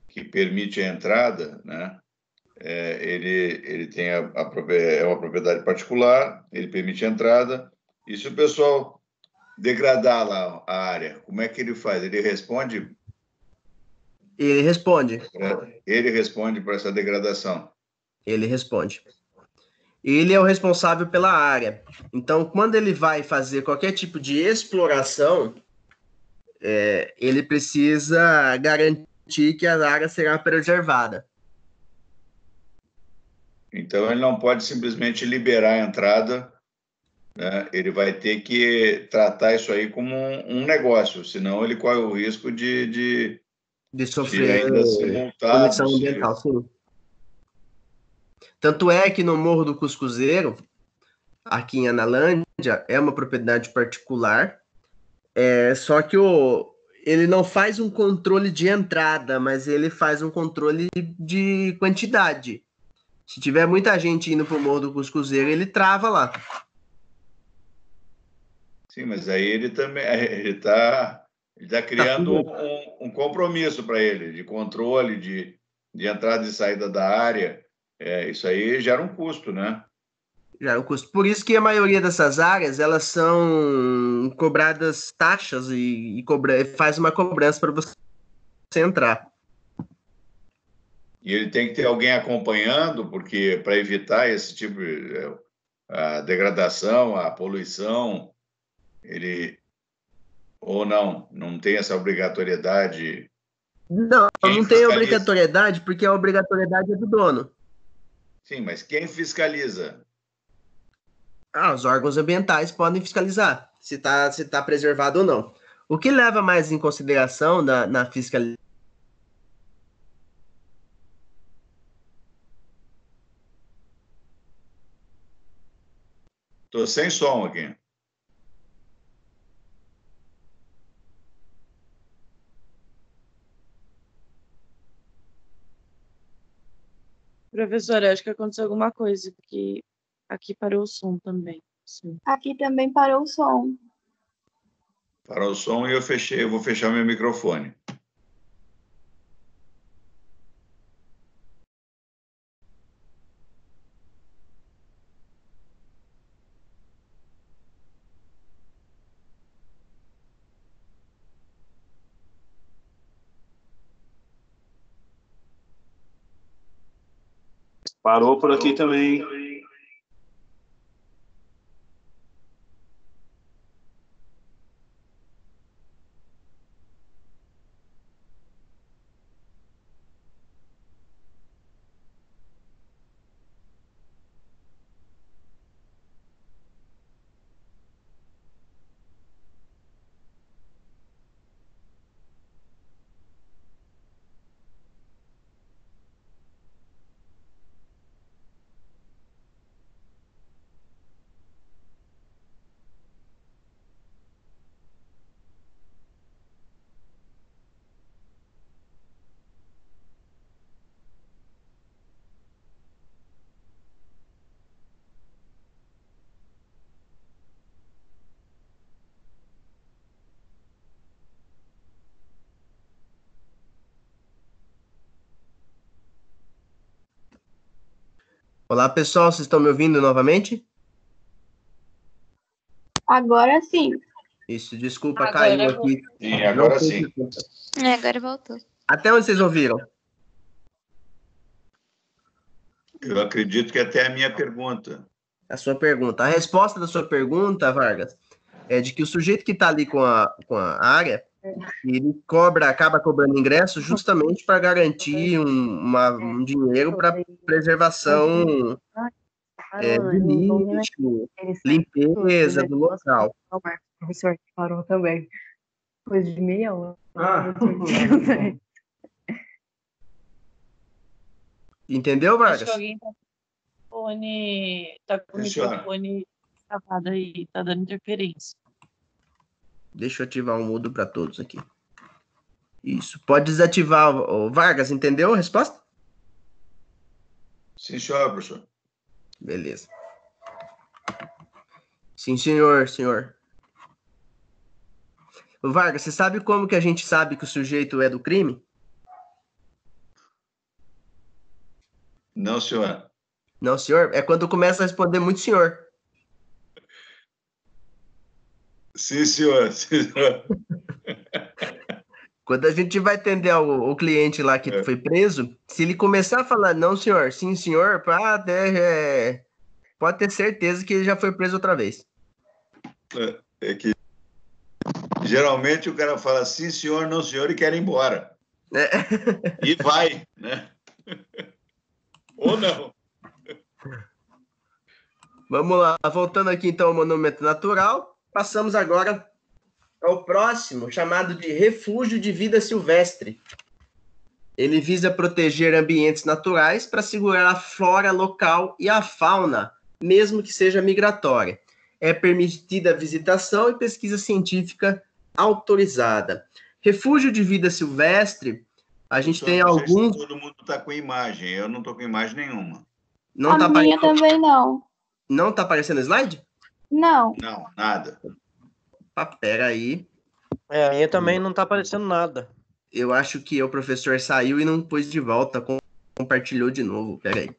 que permite a entrada, né? Ele tem é uma propriedade particular, ele permite a entrada, e se o pessoal degradar lá a área, como é que ele faz? Ele responde Ele responde. para essa degradação. Ele responde. Ele é o responsável pela área. Então, quando ele vai fazer qualquer tipo de exploração, ele precisa garantir que a área será preservada. Então, ele não pode simplesmente liberar a entrada, né? Ele vai ter que tratar isso aí como um negócio, senão ele corre o risco de Sofrer ainda ser multado. punição ambiental, sim. Tanto é que no Morro do Cuscuzeiro, aqui em Analândia, é uma propriedade particular, só que ele não faz um controle de entrada, mas ele faz um controle de quantidade. Se tiver muita gente indo para o Morro do Cuscuzeiro, ele trava lá. Sim, mas aí ele também está criando um compromisso para ele de controle de entrada e saída da área. Isso aí gera um custo, né? Já o custo. Por isso que a maioria dessas áreas elas são cobradas taxas e faz uma cobrança para você entrar. E ele tem que ter alguém acompanhando, porque para evitar esse tipo a degradação, a poluição, ele ou não tem essa obrigatoriedade. Não Quem tem fiscaliza? obrigatoriedade, porque a obrigatoriedade é do dono. Sim, mas quem fiscaliza? Os órgãos ambientais podem fiscalizar se tá preservado ou não. O que leva mais em consideração na fiscalização? Estou sem som aqui. Professora, acho que aconteceu alguma coisa, porque aqui parou o som também. Sim. Aqui também parou o som. Parou o som e eu vou fechar meu microfone. Parou por aqui também. Olá, pessoal, vocês estão me ouvindo novamente? Agora sim. Isso, desculpa, Agora caiu aqui. Sim, agora sim. Agora voltou. Até onde vocês ouviram? Eu acredito que até a minha pergunta. A sua pergunta. A resposta da sua pergunta, Vargas, é de que o sujeito que está ali com a área, ele acaba cobrando ingresso justamente para garantir um dinheiro para preservação do lixo, limpeza do local. O professor parou também. Depois de meia hora. Entendeu, acho que Vargas? alguém tá com o microfone travado aí, tá dando interferência. Deixa eu ativar o mudo para todos aqui. Isso. Pode desativar. Vargas, entendeu a resposta? Sim, senhor, professor. Beleza. Sim, senhor. Vargas, você sabe como que a gente sabe que o sujeito é do crime? Não, senhor. Não, senhor? É quando começa a responder muito senhor. Sim, senhor. Sim, senhor. Quando a gente vai atender o cliente lá que foi preso, se ele começar a falar não, senhor, sim, senhor, pode ter certeza que ele já foi preso outra vez. É que geralmente o cara fala sim, senhor, não, senhor, e quer ir embora. E vai, né? Ou não. Vamos lá, voltando aqui então ao monumento natural, passamos agora ao próximo, chamado de Refúgio de Vida Silvestre. Ele visa proteger ambientes naturais para segurar a flora local e a fauna, mesmo que seja migratória. É permitida a visitação e pesquisa científica autorizada. Refúgio de Vida Silvestre, a gente tem alguns... Todo mundo está com imagem, eu não estou com imagem nenhuma. Não a tá minha aparecendo... também não. Não tá aparecendo slide? Não. Não, nada. Pera aí. A minha também não tá aparecendo nada. Eu acho que o professor saiu e não pôs de volta, compartilhou de novo. Pera aí.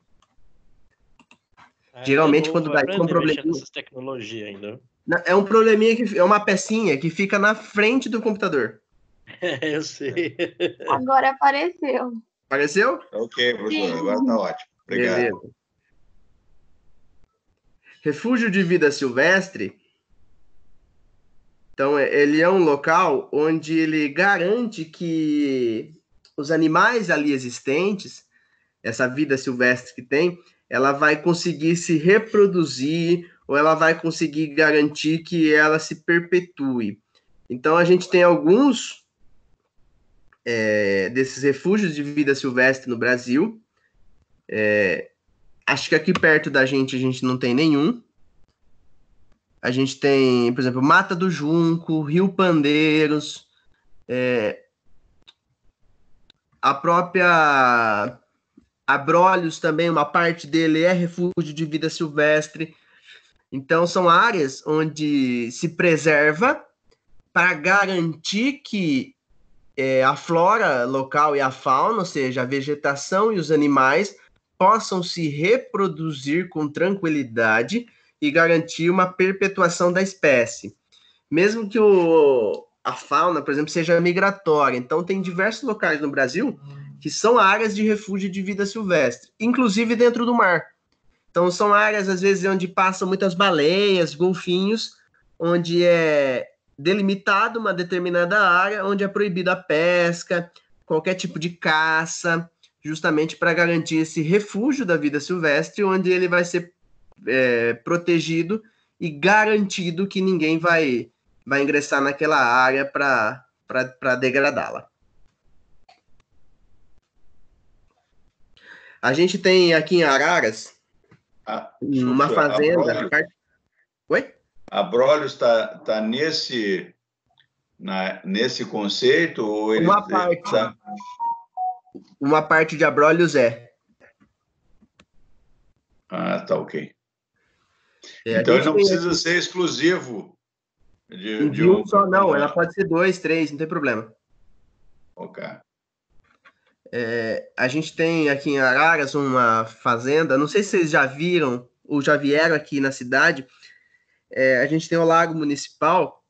Geralmente, quando dá um probleminha... nessas tecnologias ainda. É um probleminha, é uma pecinha que fica na frente do computador. Eu sei. Agora apareceu. Apareceu? Ok, professor, agora tá ótimo. Obrigado. Beleza. Refúgio de Vida Silvestre, então, ele é um local onde ele garante que os animais ali existentes, essa vida silvestre que tem, ela vai conseguir se reproduzir ou ela vai conseguir garantir que ela se perpetue. Então, a gente tem alguns desses refúgios de vida silvestre no Brasil. Acho que aqui perto da gente a gente não tem nenhum. A gente tem, por exemplo, Mata do Junco, Rio Pandeiros, a própria Abrolhos também, uma parte dele é refúgio de vida silvestre. Então, são áreas onde se preserva para garantir que a flora local e a fauna, ou seja, a vegetação e os animais, possam se reproduzir com tranquilidade e garantir uma perpetuação da espécie. Mesmo que a fauna, por exemplo, seja migratória. Então, tem diversos locais no Brasil que são áreas de refúgio de vida silvestre, inclusive dentro do mar. Então, são áreas, às vezes, onde passam muitas baleias, golfinhos, onde é delimitada uma determinada área, onde é proibida a pesca, qualquer tipo de caça, justamente para garantir esse refúgio da vida silvestre, onde ele vai ser protegido e garantido que ninguém vai ingressar naquela área para degradá-la. A gente tem aqui em Araras uma fazenda... Oi? Abrolhos está nesse conceito? Ou ele uma parte de Abrolhos é. Ah, tá, ok. Então ele não precisa ser exclusivo de um só, não. Ela pode ser 2, 3, não tem problema. Ok. A gente tem aqui em Araras uma fazenda, não sei se vocês já viram ou já vieram aqui na cidade. A gente tem o Lago Municipal,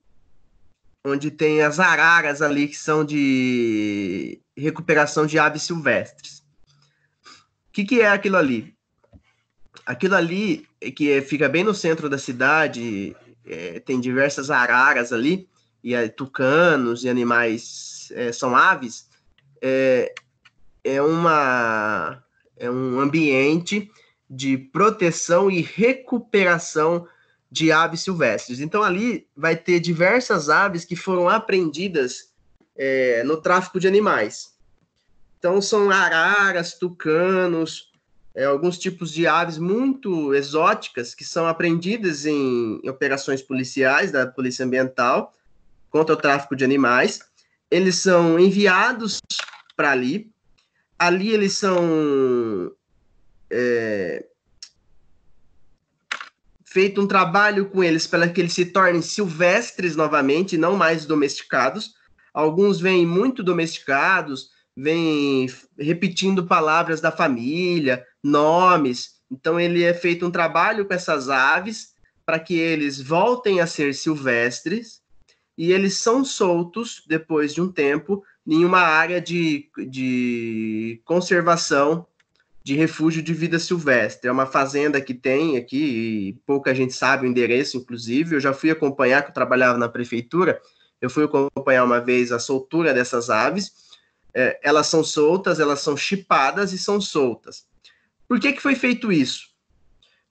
onde tem as araras ali que são de recuperação de aves silvestres. O que é aquilo ali? Aquilo ali, que fica bem no centro da cidade, tem diversas araras ali, e tucanos e animais, são aves, é um ambiente de proteção e recuperação de aves silvestres. Então, ali vai ter diversas aves que foram apreendidas no tráfico de animais. Então, são araras, tucanos, alguns tipos de aves muito exóticas que são apreendidas em operações policiais da Polícia Ambiental contra o tráfico de animais. Eles são enviados para ali. Ali eles feito um trabalho com eles para que eles se tornem silvestres novamente, não mais domesticados. Alguns vêm muito domesticados, vêm repetindo palavras da família, nomes. Então, ele é feito um trabalho com essas aves para que eles voltem a ser silvestres e eles são soltos, depois de um tempo, em uma área de conservação, de refúgio de vida silvestre. É uma fazenda que tem aqui, e pouca gente sabe o endereço, inclusive. Eu já fui acompanhar, que eu trabalhava na prefeitura, eu fui acompanhar uma vez a soltura dessas aves. Elas são soltas, elas são chipadas e são soltas. Por que foi feito isso?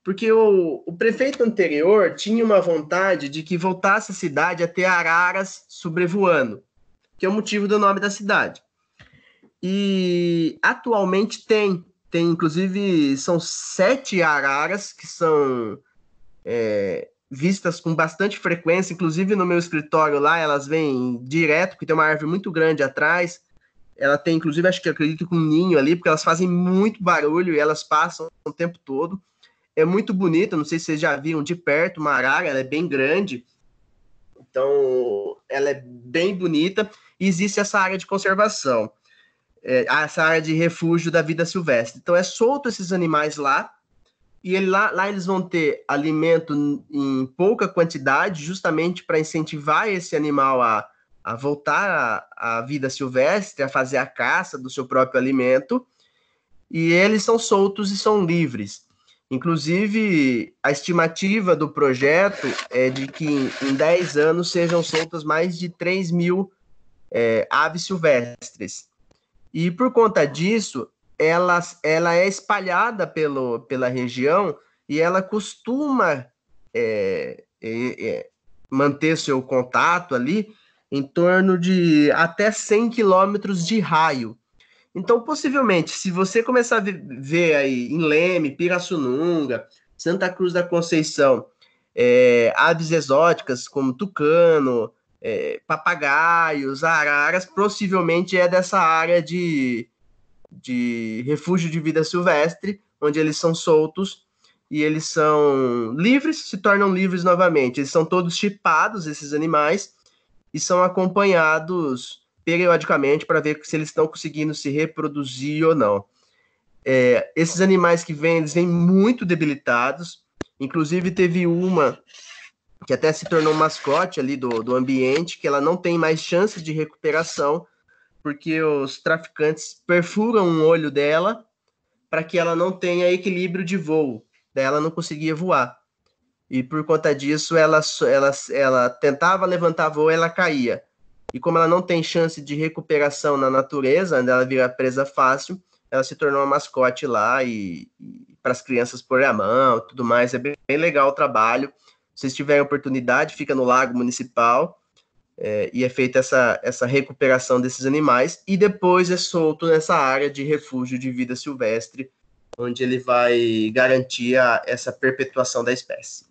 Porque o prefeito anterior tinha uma vontade de que voltasse a cidade a ter araras sobrevoando, que é o motivo do nome da cidade. E atualmente tem inclusive, são 7 araras que são vistas com bastante frequência, inclusive no meu escritório lá, elas vêm direto, porque tem uma árvore muito grande atrás, ela tem, inclusive, acredito que um ninho ali, porque elas fazem muito barulho e elas passam o tempo todo. É muito bonita, não sei se vocês já viram de perto uma arara, ela é bem grande, então ela é bem bonita, e existe essa área de conservação, essa área de refúgio da vida silvestre. Então é solto esses animais lá, e lá eles vão ter alimento em pouca quantidade, justamente para incentivar esse animal a voltar à vida silvestre, a fazer a caça do seu próprio alimento, e eles são soltos e são livres. Inclusive, a estimativa do projeto é de que em 10 anos sejam soltas mais de 3.000 aves silvestres. E por conta disso, ela é espalhada pela região e ela costuma manter seu contato ali em torno de até 100 quilômetros de raio. Então, possivelmente, se você começar a ver aí em Leme, Pirassununga, Santa Cruz da Conceição, aves exóticas como tucano, papagaios, araras, possivelmente é dessa área de refúgio de vida silvestre, onde eles são soltos e eles são livres, se tornam livres novamente. Eles são todos chipados, esses animais, e são acompanhados periodicamente para ver se eles estão conseguindo se reproduzir ou não. Esses animais que vêm, eles vêm muito debilitados. Inclusive, teve uma que até se tornou mascote ali do ambiente, que ela não tem mais chance de recuperação, porque os traficantes perfuram um olho dela para que ela não tenha equilíbrio de voo. Daí ela não conseguia voar. E por conta disso, ela tentava levantar voo e ela caía. E como ela não tem chance de recuperação na natureza, ela vira presa fácil, ela se tornou uma mascote lá e para as crianças pôr a mão, tudo mais. É bem legal o trabalho. Se vocês tiverem oportunidade, fica no Lago Municipal e é feita essa recuperação desses animais e depois é solto nessa área de refúgio de vida silvestre, onde ele vai garantir essa perpetuação da espécie.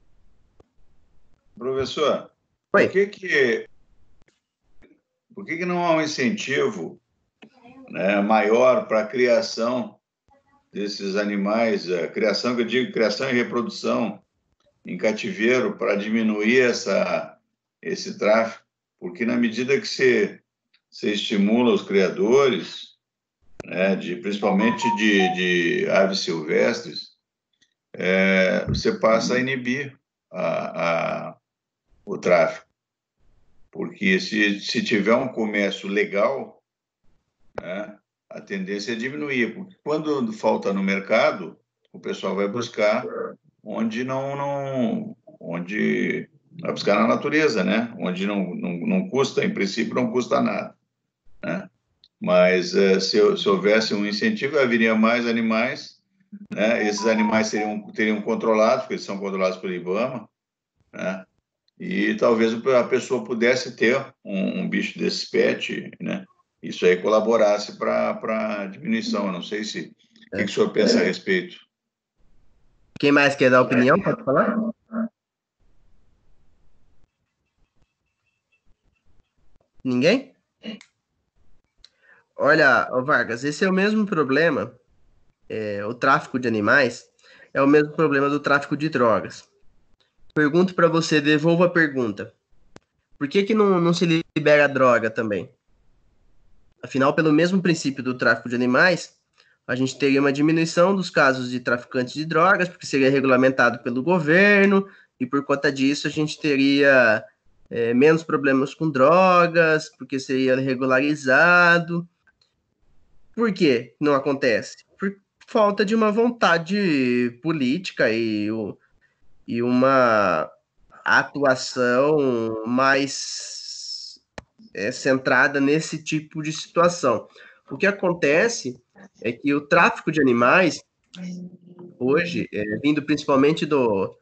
Professor, Oi. Por que não há um incentivo, né, maior para a criação desses animais, a criação, que eu digo, criação e reprodução em cativeiro, para diminuir esse tráfico? Porque na medida que você estimula os criadores, né, principalmente de aves silvestres, você passa a inibir o tráfico. Porque se tiver um comércio legal, né, a tendência é diminuir. Porque quando falta no mercado, o pessoal vai buscar onde vai buscar na natureza, né? Onde não custa, em princípio, não custa nada, né? Mas se houvesse um incentivo, haveria mais animais, né? Esses animais teriam controlados, porque eles são controlados pelo IBAMA, né? E talvez a pessoa pudesse ter um bicho desse pet, né? Isso aí colaborasse para a diminuição. Eu não sei o que o senhor pensa a respeito. Quem mais quer dar opinião? Pode falar? Ninguém? Olha, Vargas, esse é o mesmo problema. O tráfico de animais é o mesmo problema do tráfico de drogas. pergunto para você, devolvo a pergunta. Por que não se libera a droga também? Afinal, pelo mesmo princípio do tráfico de animais, a gente teria uma diminuição dos casos de traficantes de drogas, porque seria regulamentado pelo governo, e por conta disso a gente teria menos problemas com drogas, porque seria regularizado. Por que não acontece? Por falta de uma vontade política e uma atuação mais centrada nesse tipo de situação. O que acontece é que o tráfico de animais, hoje, vindo principalmente do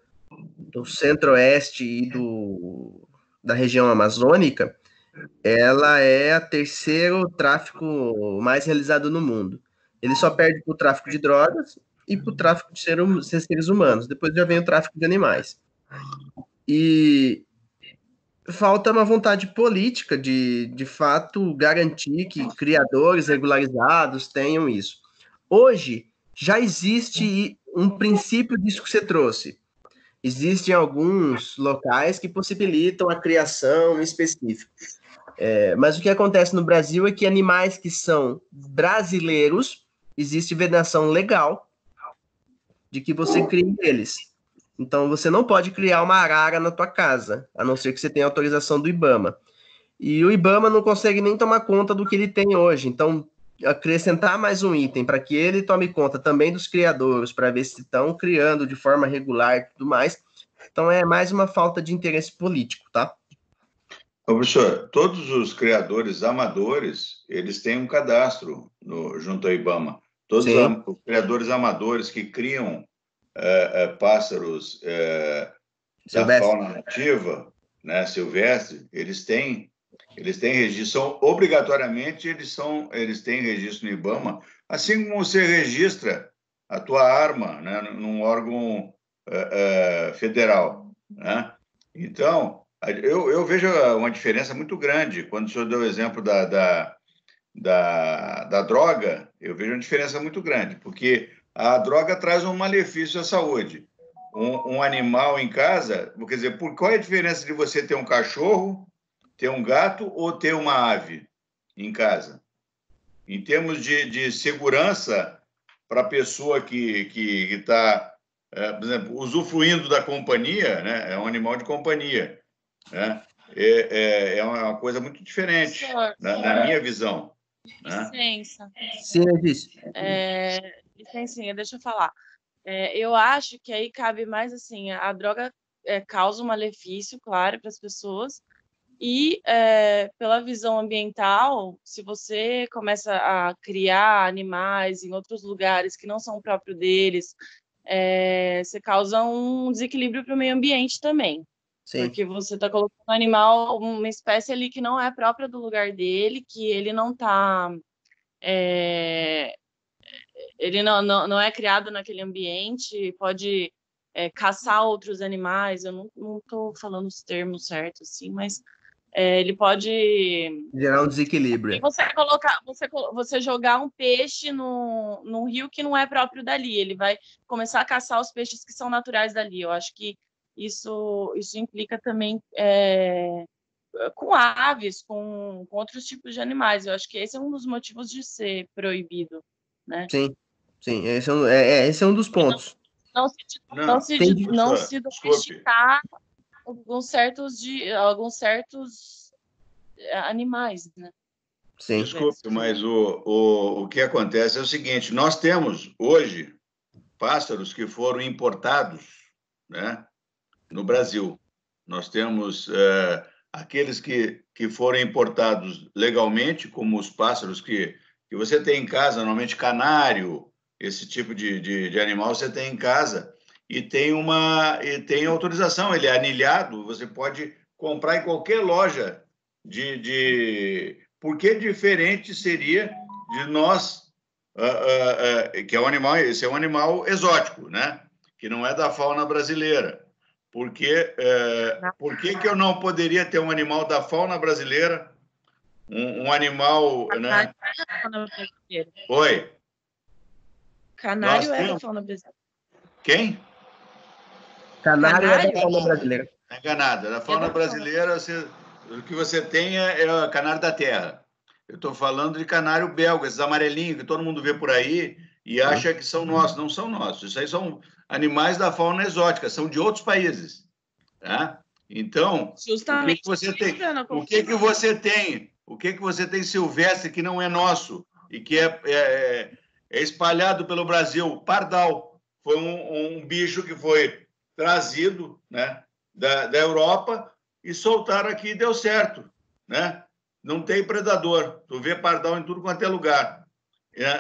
centro-oeste e da região amazônica, ela é o terceiro tráfico mais realizado no mundo. Ele só perde para o tráfico de drogas e para o tráfico de seres humanos. Depois já vem o tráfico de animais. E falta uma vontade política de fato, garantir que criadores regularizados tenham isso. Hoje, já existe um princípio disso que você trouxe. Existem alguns locais que possibilitam a criação específica. Mas o que acontece no Brasil é que animais que são brasileiros, existe vedação legal de que você crie eles. Então, você não pode criar uma arara na tua casa, a não ser que você tenha autorização do IBAMA. E o IBAMA não consegue nem tomar conta do que ele tem hoje. Então, acrescentar mais um item para que ele tome conta também dos criadores, para ver se estão criando de forma regular e tudo mais. Então, é mais uma falta de interesse político, tá? Professor, todos os criadores amadores, eles têm um cadastro junto ao IBAMA. Todos os criadores amadores que criam pássaros da fauna nativa, né, silvestre, eles têm registro, obrigatoriamente eles têm registro no IBAMA, assim como você registra a tua arma, né, num órgão federal, né? Então, eu vejo uma diferença muito grande. Quando o senhor deu o exemplo da droga, eu vejo uma diferença muito grande, porque a droga traz um malefício à saúde. Um animal em casa, quer dizer, qual é a diferença de você ter um cachorro, ter um gato ou ter uma ave em casa? Em termos de segurança para a pessoa que está, por exemplo, usufruindo da companhia, né? É um animal de companhia, né? É uma coisa muito diferente, na minha visão. Né? Licença. Sim, eu disse. Licencinha, deixa eu falar. Eu acho que aí cabe mais assim, a droga causa um malefício, claro, para as pessoas, e pela visão ambiental, se você começa a criar animais em outros lugares que não são próprio deles, você causa um desequilíbrio para o meio ambiente também. Sim. Porque você está colocando um animal, uma espécie ali que não é própria do lugar dele, que ele não está... ele não é criado naquele ambiente, pode caçar outros animais. Eu não estou falando os termos certos, assim, mas ele pode gerar um desequilíbrio. E você jogar um peixe num rio que não é próprio dali, ele vai começar a caçar os peixes que são naturais dali. Eu acho que isso implica também com aves, com outros tipos de animais. Eu acho que esse é um dos motivos de ser proibido, né? Sim. Esse é um dos pontos. Não se domesticar alguns certos animais, né? Sim. Desculpe, mas o que acontece é o seguinte: nós temos hoje pássaros que foram importados, né, no Brasil. Nós temos aqueles que foram importados legalmente, como os pássaros que você tem em casa, normalmente canário, esse tipo de animal você tem em casa, e tem autorização, ele é anilhado, você pode comprar em qualquer loja Por que diferente seria de nós, que é um animal, esse é um animal exótico, né? Que não é da fauna brasileira. Por que eu não poderia ter um animal da fauna brasileira, um animal, né? Oi? Canário é da fauna brasileira. Quem? Canário é da Canário? fauna brasileira. Está enganado. Da fauna brasileira, o que você tem é o canário da terra. Eu estou falando de canário belga, esses amarelinhos que todo mundo vê por aí e acha que são nossos. Não são nossos. Isso aí são animais da fauna exótica, são de outros países. Tá? Então, Justamente. o que você tem silvestre que não é nosso e que é espalhado pelo Brasil? Pardal. Foi um bicho que foi trazido, né, da Europa e soltaram aqui e deu certo, né? Não tem predador. Tu vê pardal em tudo quanto é lugar.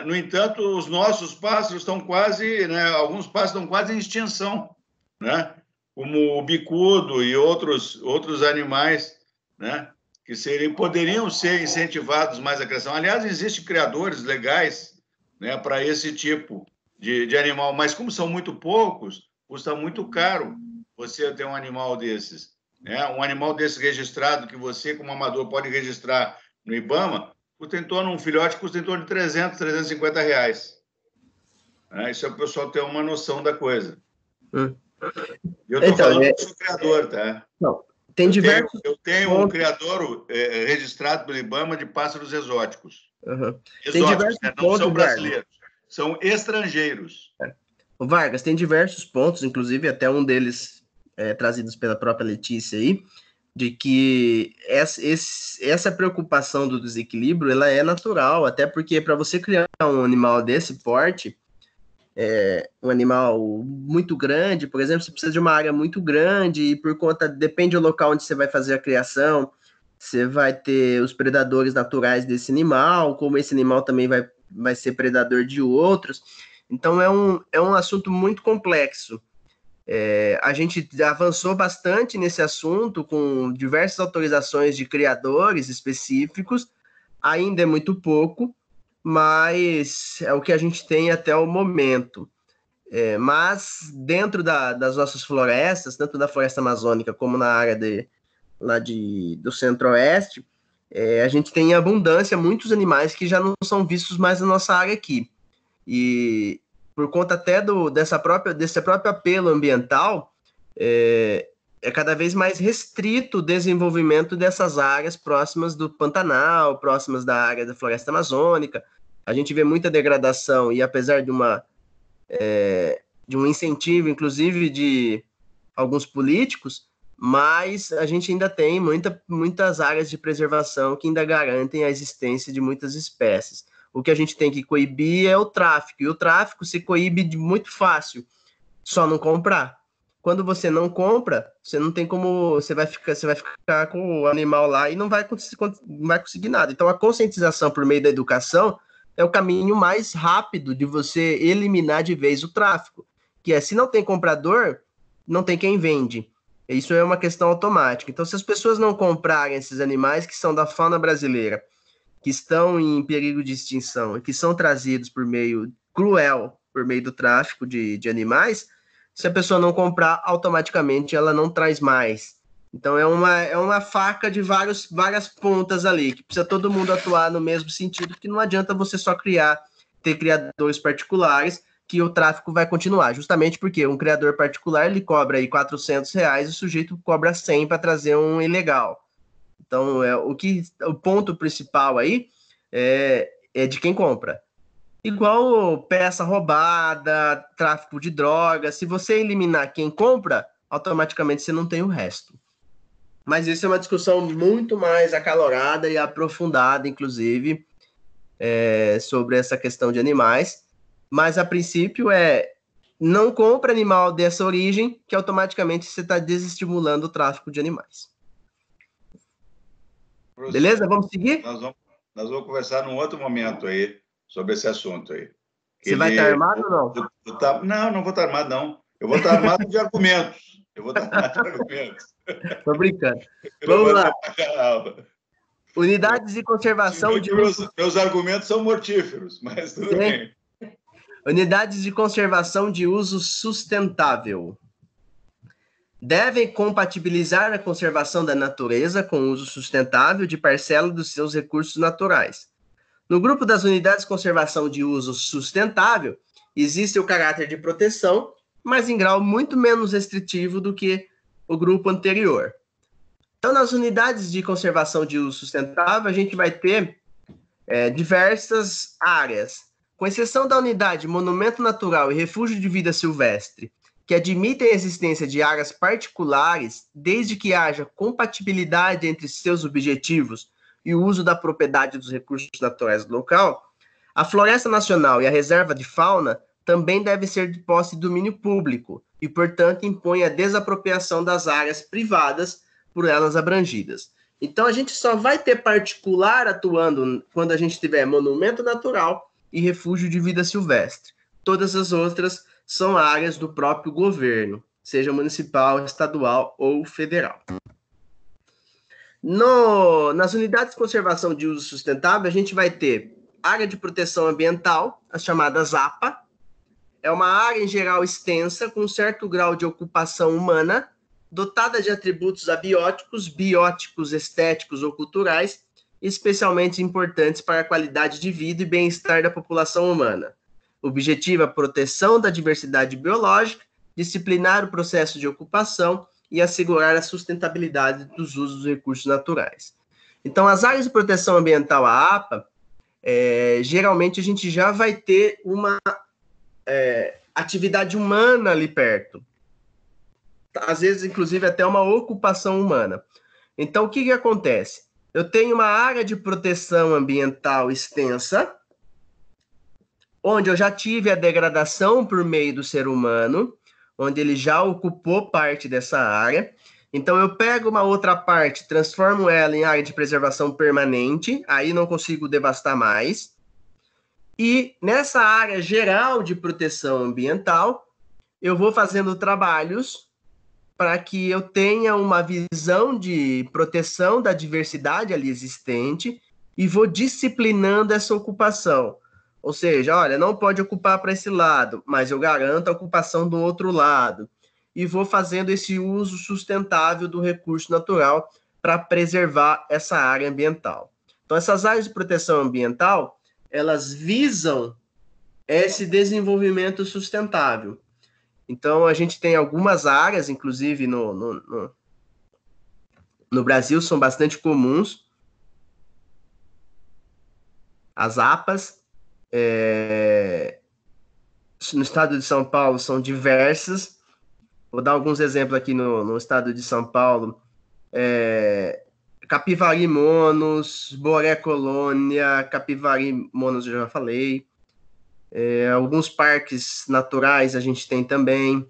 No entanto, os nossos pássaros estão quase, né, alguns pássaros estão quase em extinção, né? Como o bicudo e outros animais, né, que poderiam ser incentivados mais a criação. Aliás, existem criadores legais, né, para esse tipo de animal, mas como são muito poucos, custa muito caro você ter um animal desses. Né? Um animal desse registrado, que você, como amador, pode registrar no IBAMA, um filhote custa em torno de 300, 350 reais. Isso é para o pessoal ter uma noção da coisa. Eu estou falando do criador, tá? Não, tem diversos. Eu tenho um criador registrado pelo IBAMA de pássaros exóticos. Exóticos, né? Não são brasileiros, são estrangeiros. Vargas, tem diversos pontos, inclusive até um deles trazidos pela própria Letícia aí, de que essa preocupação do desequilíbrio ela é natural, até porque para você criar um animal desse porte, um animal muito grande, por exemplo, você precisa de uma área muito grande e depende do local onde você vai fazer a criação, você vai ter os predadores naturais desse animal, como esse animal também vai ser predador de outros. Então é um assunto muito complexo. A gente avançou bastante nesse assunto com diversas autorizações de criadores específicos, ainda é muito pouco, mas é o que a gente tem até o momento. Mas dentro das nossas florestas, tanto da floresta amazônica como na área do centro-oeste, a gente tem em abundância muitos animais que já não são vistos mais na nossa área aqui. E por conta até desse próprio apelo ambiental, é cada vez mais restrito o desenvolvimento dessas áreas próximas do Pantanal, próximas da área da floresta amazônica. A gente vê muita degradação e apesar de um incentivo, inclusive de alguns políticos, mas a gente ainda tem muitas áreas de preservação que ainda garantem a existência de muitas espécies. O que a gente tem que coibir é o tráfico, e o tráfico se coíbe muito fácil, só não comprar. Quando você não compra, você não tem como, você vai ficar com o animal lá e não vai conseguir nada. Então a conscientização por meio da educação é o caminho mais rápido de você eliminar de vez o tráfico, que se não tem comprador, não tem quem vende. Isso é uma questão automática. Então se as pessoas não comprarem esses animais que são da fauna brasileira, que estão em perigo de extinção e que são trazidos por meio do tráfico de animais, se a pessoa não comprar, automaticamente ela não traz mais. Então é uma faca de várias pontas ali, que precisa todo mundo atuar no mesmo sentido, que não adianta você só ter criadores particulares, que o tráfico vai continuar, justamente porque um criador particular ele cobra aí R$400 e o sujeito cobra 100 para trazer um ilegal. Então, o ponto principal aí é de quem compra. Igual peça roubada, tráfico de drogas, se você eliminar quem compra, automaticamente você não tem o resto. Mas isso é uma discussão muito mais acalorada e aprofundada, inclusive, sobre essa questão de animais. Mas, a princípio, não compra animal dessa origem, que automaticamente você está desestimulando o tráfico de animais. Beleza? Vamos seguir? Nós vamos conversar num outro momento aí sobre esse assunto aí. Você vai estar armado ou não? Não vou estar armado, não. Eu vou estar armado de argumentos. Tô brincando. Vamos lá. Unidades de conservação de uso... Meus argumentos são mortíferos, mas tudo bem. Unidades de conservação de uso sustentável. Devem compatibilizar a conservação da natureza com o uso sustentável de parcela dos seus recursos naturais. No grupo das unidades de conservação de uso sustentável, existe o caráter de proteção mas em grau muito menos restritivo do que o grupo anterior. Então, nas unidades de conservação de uso sustentável, a gente vai ter diversas áreas, com exceção da unidade Monumento Natural e Refúgio de Vida Silvestre, que admitem a existência de áreas particulares, desde que haja compatibilidade entre seus objetivos e o uso da propriedade dos recursos naturais do local, a Floresta Nacional e a Reserva de Fauna também devem ser de posse de domínio público e, portanto, impõe a desapropriação das áreas privadas por elas abrangidas. Então, a gente só vai ter particular atuando quando a gente tiver monumento natural e refúgio de vida silvestre. Todas as outras são áreas do próprio governo, seja municipal, estadual ou federal. Nas unidades de conservação de uso sustentável, a gente vai ter área de proteção ambiental, as chamadas APA. É uma área, em geral, extensa, com um certo grau de ocupação humana, dotada de atributos abióticos, bióticos, estéticos ou culturais, especialmente importantes para a qualidade de vida e bem-estar da população humana. Objetiva a proteção da diversidade biológica, disciplinar o processo de ocupação e assegurar a sustentabilidade dos usos dos recursos naturais. Então, as áreas de proteção ambiental, a APA, geralmente a gente já vai ter uma atividade humana ali perto. Às vezes, inclusive, até uma ocupação humana. Então, o que acontece? Eu tenho uma área de proteção ambiental extensa, onde eu já tive a degradação por meio do ser humano, onde ele já ocupou parte dessa área. Então, eu pego uma outra parte, transformo ela em área de preservação permanente, aí não consigo devastar mais. E nessa área geral de proteção ambiental, eu vou fazendo trabalhos para que eu tenha uma visão de proteção da diversidade ali existente e vou disciplinando essa ocupação. Ou seja, olha, não pode ocupar para esse lado, mas eu garanto a ocupação do outro lado. E vou fazendo esse uso sustentável do recurso natural para preservar essa área ambiental. Então, essas áreas de proteção ambiental, elas visam esse desenvolvimento sustentável. Então, a gente tem algumas áreas, inclusive no Brasil, são bastante comuns. As APAs, no estado de São Paulo, são diversas. Vou dar alguns exemplos aqui no estado de São Paulo. Capivari monos, Boré colônia, Capivari monos eu já falei. Alguns parques naturais a gente tem também.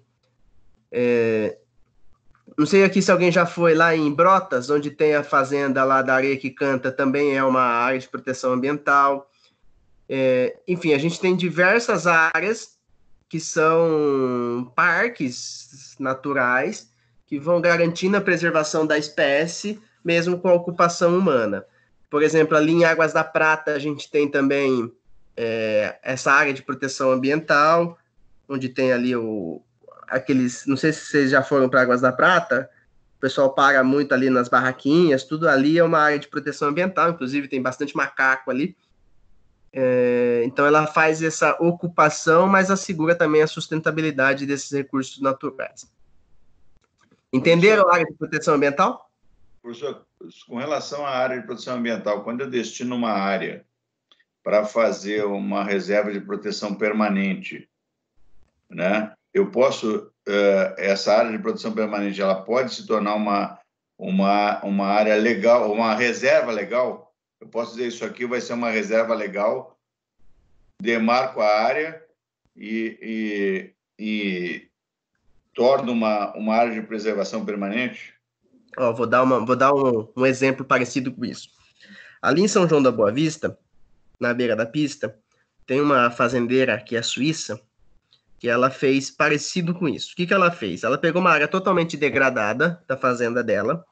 Não sei aqui se alguém já foi lá em Brotas, onde tem a fazenda lá da Areia que Canta, também é uma área de proteção ambiental. Enfim, a gente tem diversas áreas que são parques naturais que vão garantindo a preservação da espécie, mesmo com a ocupação humana. Por exemplo, ali em Águas da Prata, a gente tem também essa área de proteção ambiental, onde tem ali aqueles... Não sei se vocês já foram para Águas da Prata, o pessoal para muito ali nas barraquinhas, tudo ali é uma área de proteção ambiental, inclusive tem bastante macaco ali. Então, ela faz essa ocupação, mas assegura também a sustentabilidade desses recursos naturais. Entenderam a área de proteção ambiental? Professor, com relação à área de proteção ambiental, quando eu destino uma área para fazer uma reserva de proteção permanente, né? Eu posso, essa área de proteção permanente, ela pode se tornar uma área legal, uma reserva legal. Eu posso dizer, isso aqui vai ser uma reserva legal, demarco a área e torno uma área de preservação permanente? Vou dar um exemplo parecido com isso. Ali em São João da Boa Vista, na beira da pista, tem uma fazendeira que é suíça, que ela fez parecido com isso. O que ela fez? Ela pegou uma área totalmente degradada da fazenda dela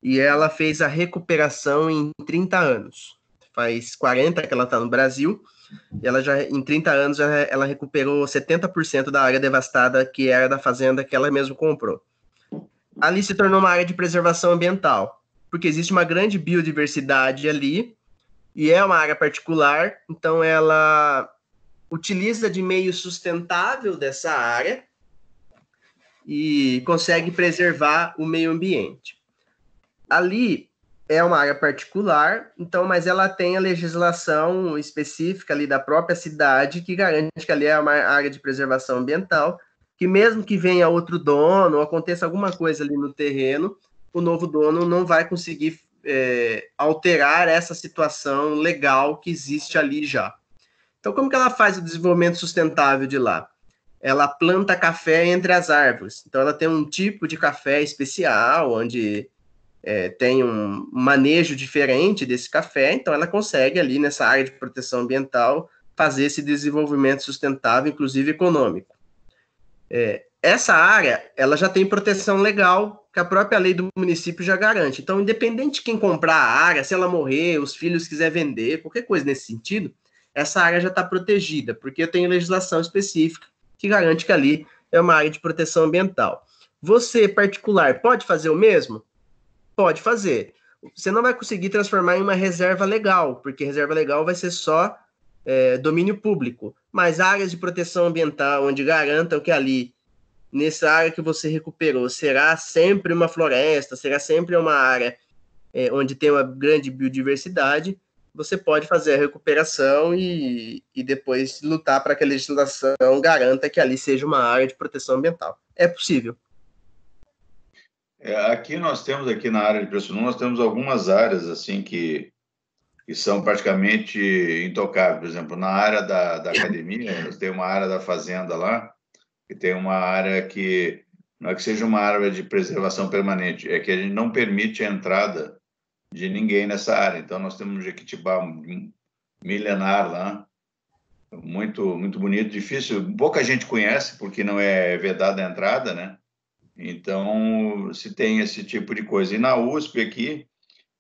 e ela fez a recuperação em 30 anos. Faz 40 que ela está no Brasil, e ela já, em 30 anos, ela recuperou 70% da área devastada que era da fazenda que ela mesma comprou. Ali se tornou uma área de preservação ambiental, porque existe uma grande biodiversidade ali, e é uma área particular, então ela utiliza de meio sustentável dessa área, e consegue preservar o meio ambiente. Ali é uma área particular, então, mas ela tem a legislação específica ali da própria cidade que garante que ali é uma área de preservação ambiental, que mesmo que venha outro dono, ou aconteça alguma coisa ali no terreno, o novo dono não vai conseguir alterar essa situação legal que existe ali já. Então, como que ela faz o desenvolvimento sustentável de lá? Ela planta café entre as árvores. Então, ela tem um tipo de café especial, onde tem um manejo diferente desse café. Então, ela consegue ali, nessa área de proteção ambiental, fazer esse desenvolvimento sustentável, inclusive econômico. Essa área, ela já tem proteção legal, que a própria lei do município já garante. Então, independente de quem comprar a área, se ela morrer, os filhos quiser vender, qualquer coisa nesse sentido, essa área já está protegida, porque tem legislação específica que garante que ali é uma área de proteção ambiental. Você, particular, pode fazer o mesmo? Pode fazer. Você não vai conseguir transformar em uma reserva legal, porque reserva legal vai ser só domínio público. Mas áreas de proteção ambiental, onde garantam que ali, nessa área que você recuperou, será sempre uma floresta, será sempre uma área onde tem uma grande biodiversidade, você pode fazer a recuperação e depois lutar para que a legislação garanta que ali seja uma área de proteção ambiental. É possível. Aqui nós temos, aqui na área de Preço Número, nós temos algumas áreas assim que são praticamente intocáveis. Por exemplo, na área da academia, nós temos uma área da fazenda lá, que tem uma área que não é que seja uma área de preservação permanente, é que a gente não permite a entrada de ninguém nessa área. Então, nós temos um jequitibá milenar lá, muito, muito bonito, difícil, pouca gente conhece, porque não é vedada a entrada, né? Então, se tem esse tipo de coisa. E na USP aqui,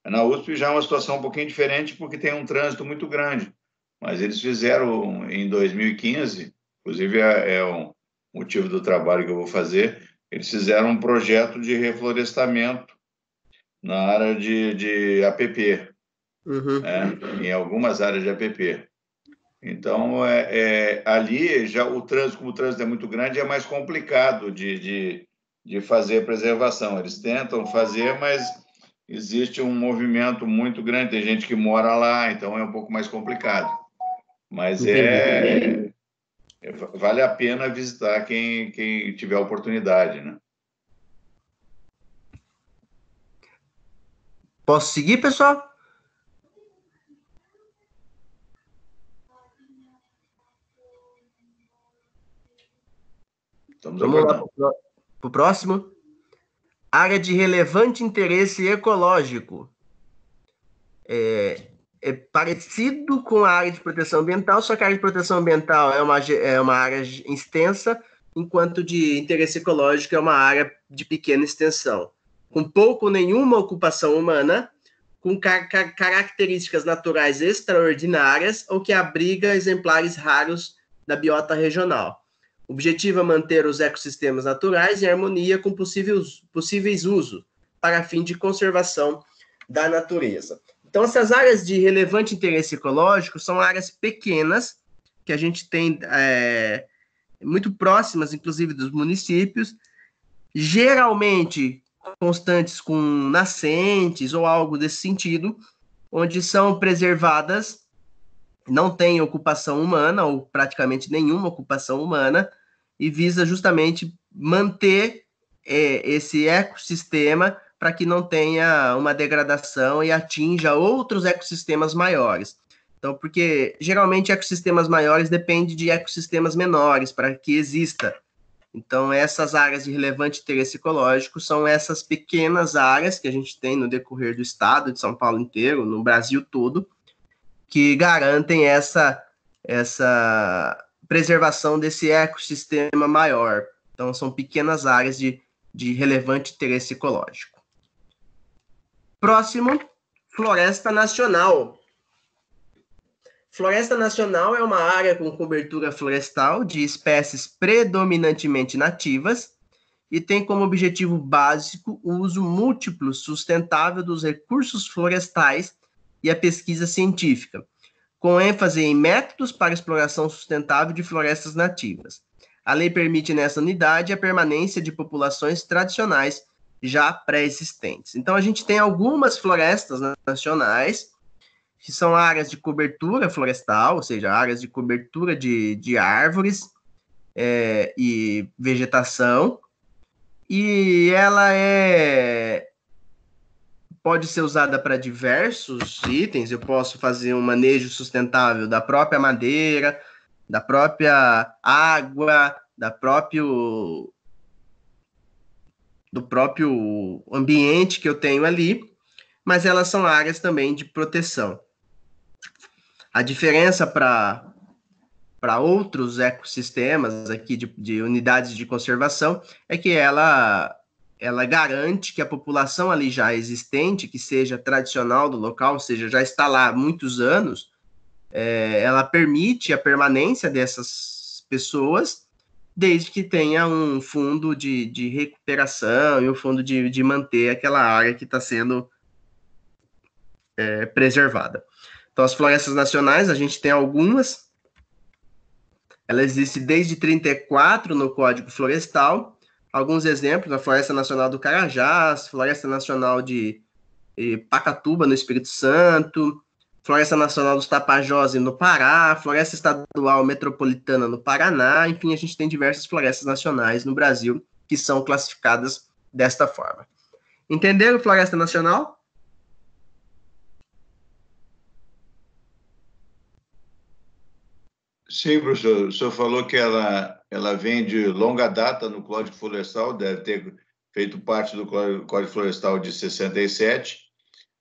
na USP já é uma situação um pouquinho diferente, porque tem um trânsito muito grande. Mas eles fizeram em 2015, inclusive é um motivo do trabalho que eu vou fazer, eles fizeram um projeto de reflorestamento na área de APP, em algumas áreas de APP. Então, ali, já o trânsito, como o trânsito é muito grande, é mais complicado de fazer preservação. Eles tentam fazer, mas existe um movimento muito grande, tem gente que mora lá, então é um pouco mais complicado. Mas vale a pena visitar quem tiver oportunidade, né? Posso seguir, pessoal? Vamos lá para o próximo. Área de relevante interesse ecológico. É parecido com a área de proteção ambiental, só que a área de proteção ambiental é uma área extensa, enquanto de interesse ecológico é uma área de pequena extensão, com pouco ou nenhuma ocupação humana, com características naturais extraordinárias ou que abriga exemplares raros da biota regional. O objetivo é manter os ecossistemas naturais em harmonia com possíveis usos para fim de conservação da natureza. Então, essas áreas de relevante interesse ecológico são áreas pequenas, que a gente tem muito próximas, inclusive, dos municípios, geralmente constantes com nascentes ou algo desse sentido, onde são preservadas, não tem ocupação humana, ou praticamente nenhuma ocupação humana, e visa justamente manter esse ecossistema para que não tenha uma degradação e atinja outros ecossistemas maiores. Então, porque geralmente ecossistemas maiores dependem de ecossistemas menores para que exista. Então, essas áreas de relevante interesse ecológico são essas pequenas áreas que a gente tem no decorrer do estado de São Paulo inteiro, no Brasil todo, que garantem essa preservação desse ecossistema maior. Então, são pequenas áreas de relevante interesse ecológico. Próximo, Floresta Nacional. Floresta Nacional é uma área com cobertura florestal de espécies predominantemente nativas e tem como objetivo básico o uso múltiplo sustentável dos recursos florestais e a pesquisa científica, com ênfase em métodos para exploração sustentável de florestas nativas. A lei permite nessa unidade a permanência de populações tradicionais já pré-existentes. Então, a gente tem algumas florestas nacionais, que são áreas de cobertura florestal, ou seja, áreas de cobertura de árvores e vegetação, e ela pode ser usada para diversos itens. Eu posso fazer um manejo sustentável da própria madeira, da própria água, do próprio ambiente que eu tenho ali, mas elas são áreas também de proteção. A diferença para outros ecossistemas aqui de unidades de conservação é que ela garante que a população ali já existente, que seja tradicional do local, ou seja, já está lá há muitos anos, ela permite a permanência dessas pessoas, desde que tenha um fundo de recuperação e um fundo de manter aquela área que está sendo preservada. Então, as florestas nacionais, a gente tem algumas, ela existe desde 1934 no Código Florestal. Alguns exemplos: a Floresta Nacional do Carajás, Floresta Nacional de Pacatuba, no Espírito Santo, Floresta Nacional dos Tapajós, no Pará, Floresta Estadual Metropolitana, no Paraná. Enfim, a gente tem diversas florestas nacionais no Brasil que são classificadas desta forma. Entenderam Floresta Nacional? Sim, professor. O senhor falou que ela vem de longa data no Código Florestal, deve ter feito parte do Código Florestal de 67,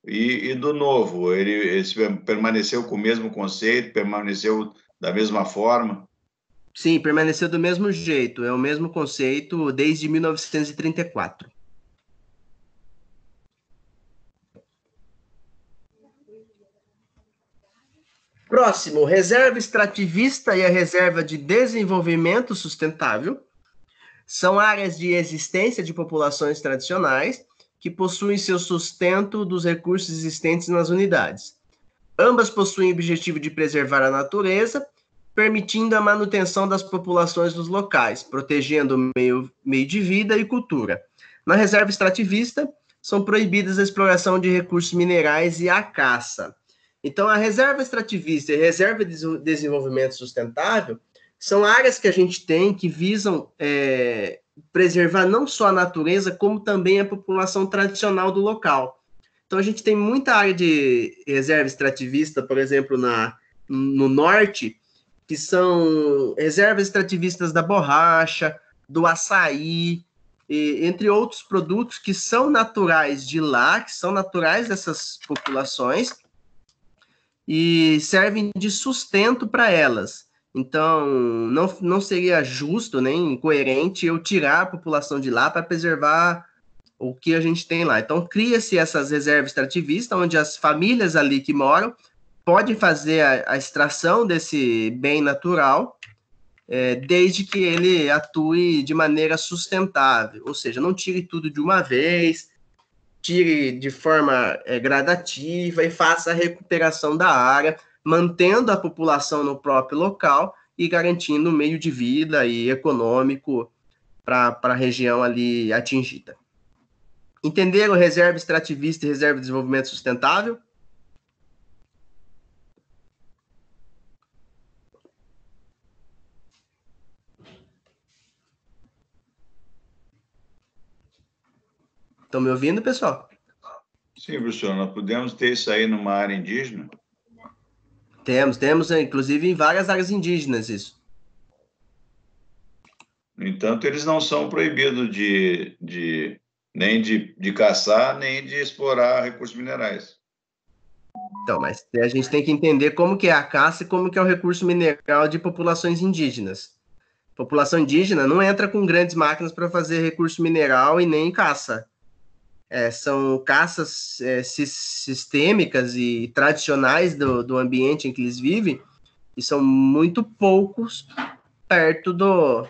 e do novo, ele permaneceu com o mesmo conceito, permaneceu da mesma forma? Sim, permaneceu do mesmo jeito, é o mesmo conceito desde 1934. Próximo, reserva extrativista e a reserva de desenvolvimento sustentável são áreas de existência de populações tradicionais que possuem seu sustento dos recursos existentes nas unidades. Ambas possuem o objetivo de preservar a natureza, permitindo a manutenção das populações dos locais, protegendo o meio de vida e cultura. Na reserva extrativista, são proibidas a exploração de recursos minerais e a caça. Então, a reserva extrativista e a reserva de desenvolvimento sustentável são áreas que a gente tem que visam preservar não só a natureza, como também a população tradicional do local. Então, a gente tem muita área de reserva extrativista, por exemplo, no norte, que são reservas extrativistas da borracha, do açaí, entre outros produtos que são naturais de lá, que são naturais dessas populações, e servem de sustento para elas. Então, não seria justo nem coerente eu tirar a população de lá para preservar o que a gente tem lá. Então, cria-se essas reservas extrativistas, onde as famílias ali que moram podem fazer a extração desse bem natural, desde que ele atue de maneira sustentável, ou seja, não tire tudo de uma vez, tire de forma gradativa e faça a recuperação da área, mantendo a população no próprio local e garantindo um meio de vida e econômico para a região ali atingida. Entenderam reserva extrativista e reserva de desenvolvimento sustentável? Estão me ouvindo, pessoal? Sim, professor. Nós podemos ter isso aí numa área indígena? Temos, inclusive, em várias áreas indígenas isso. No entanto, eles não são proibidos nem de caçar, nem de explorar recursos minerais. Então, mas a gente tem que entender como que é a caça e como que é o recurso mineral de populações indígenas. População indígena não entra com grandes máquinas para fazer recurso mineral e nem caça. São caças sistêmicas e tradicionais do ambiente em que eles vivem, e são muito poucos perto do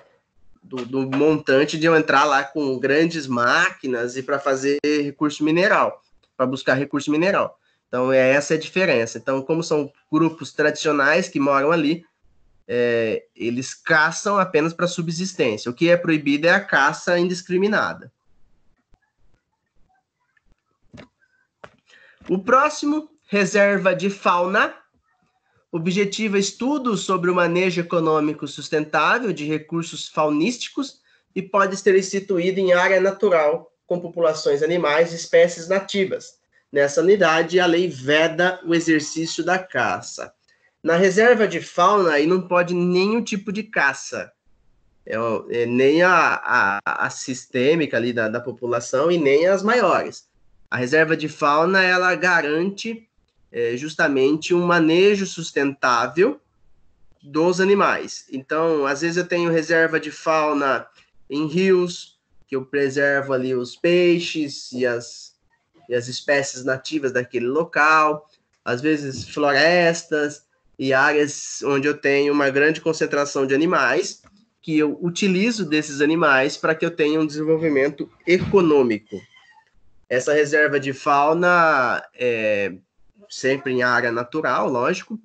montante de eu entrar lá com grandes máquinas e para fazer recurso mineral, para buscar recurso mineral. Então, essa é a diferença. Então, como são grupos tradicionais que moram ali, eles caçam apenas para subsistência. O que é proibido é a caça indiscriminada. O próximo, reserva de fauna. Objetivo é estudo sobre o manejo econômico sustentável de recursos faunísticos e pode ser instituído em área natural, com populações animais e espécies nativas. Nessa unidade, a lei veda o exercício da caça. Na reserva de fauna, aí não pode nenhum tipo de caça. Nem a sistêmica ali da população e nem as maiores. A reserva de fauna, ela garante justamente um manejo sustentável dos animais. Então, às vezes eu tenho reserva de fauna em rios, que eu preservo ali os peixes e as espécies nativas daquele local, às vezes florestas e áreas onde eu tenho uma grande concentração de animais, que eu utilizo desses animais para que eu tenha um desenvolvimento econômico. Essa reserva de fauna sempre em área natural, lógico,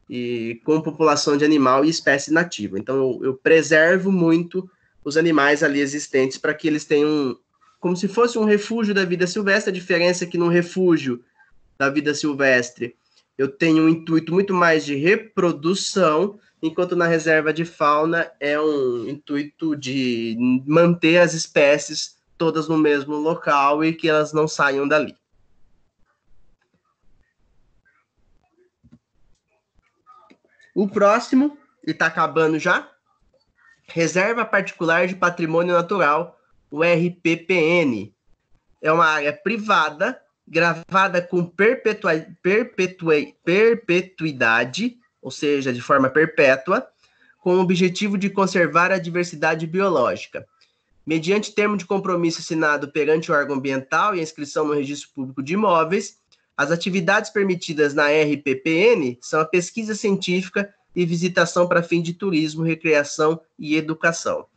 e com população de animal e espécie nativa. Então, eu preservo muito os animais ali existentes para que eles tenham, como se fosse um refúgio da vida silvestre. A diferença é que no refúgio da vida silvestre eu tenho um intuito muito mais de reprodução, enquanto na reserva de fauna é um intuito de manter as espécies todas no mesmo local e que elas não saiam dali. O próximo, e está acabando já, Reserva Particular de Patrimônio Natural, o RPPN. É uma área privada, gravada com perpetuidade, ou seja, de forma perpétua, com o objetivo de conservar a diversidade biológica. Mediante termo de compromisso assinado perante o órgão ambiental e a inscrição no Registro Público de Imóveis, as atividades permitidas na RPPN são a pesquisa científica e visitação para fim de turismo, recreação e educação.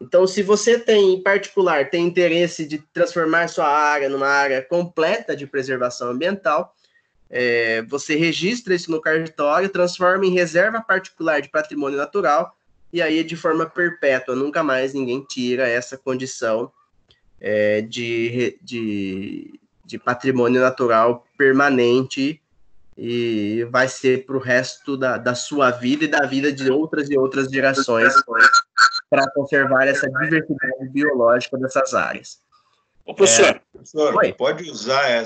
Então, se você em particular, tem interesse de transformar sua área numa área completa de preservação ambiental, você registra isso no cartório, transforma em reserva particular de patrimônio natural, e aí de forma perpétua, nunca mais ninguém tira essa condição de patrimônio natural permanente, e vai ser para o resto da sua vida e da vida de outras e outras gerações para conservar essa diversidade biológica dessas áreas. Ô, professor, pode usar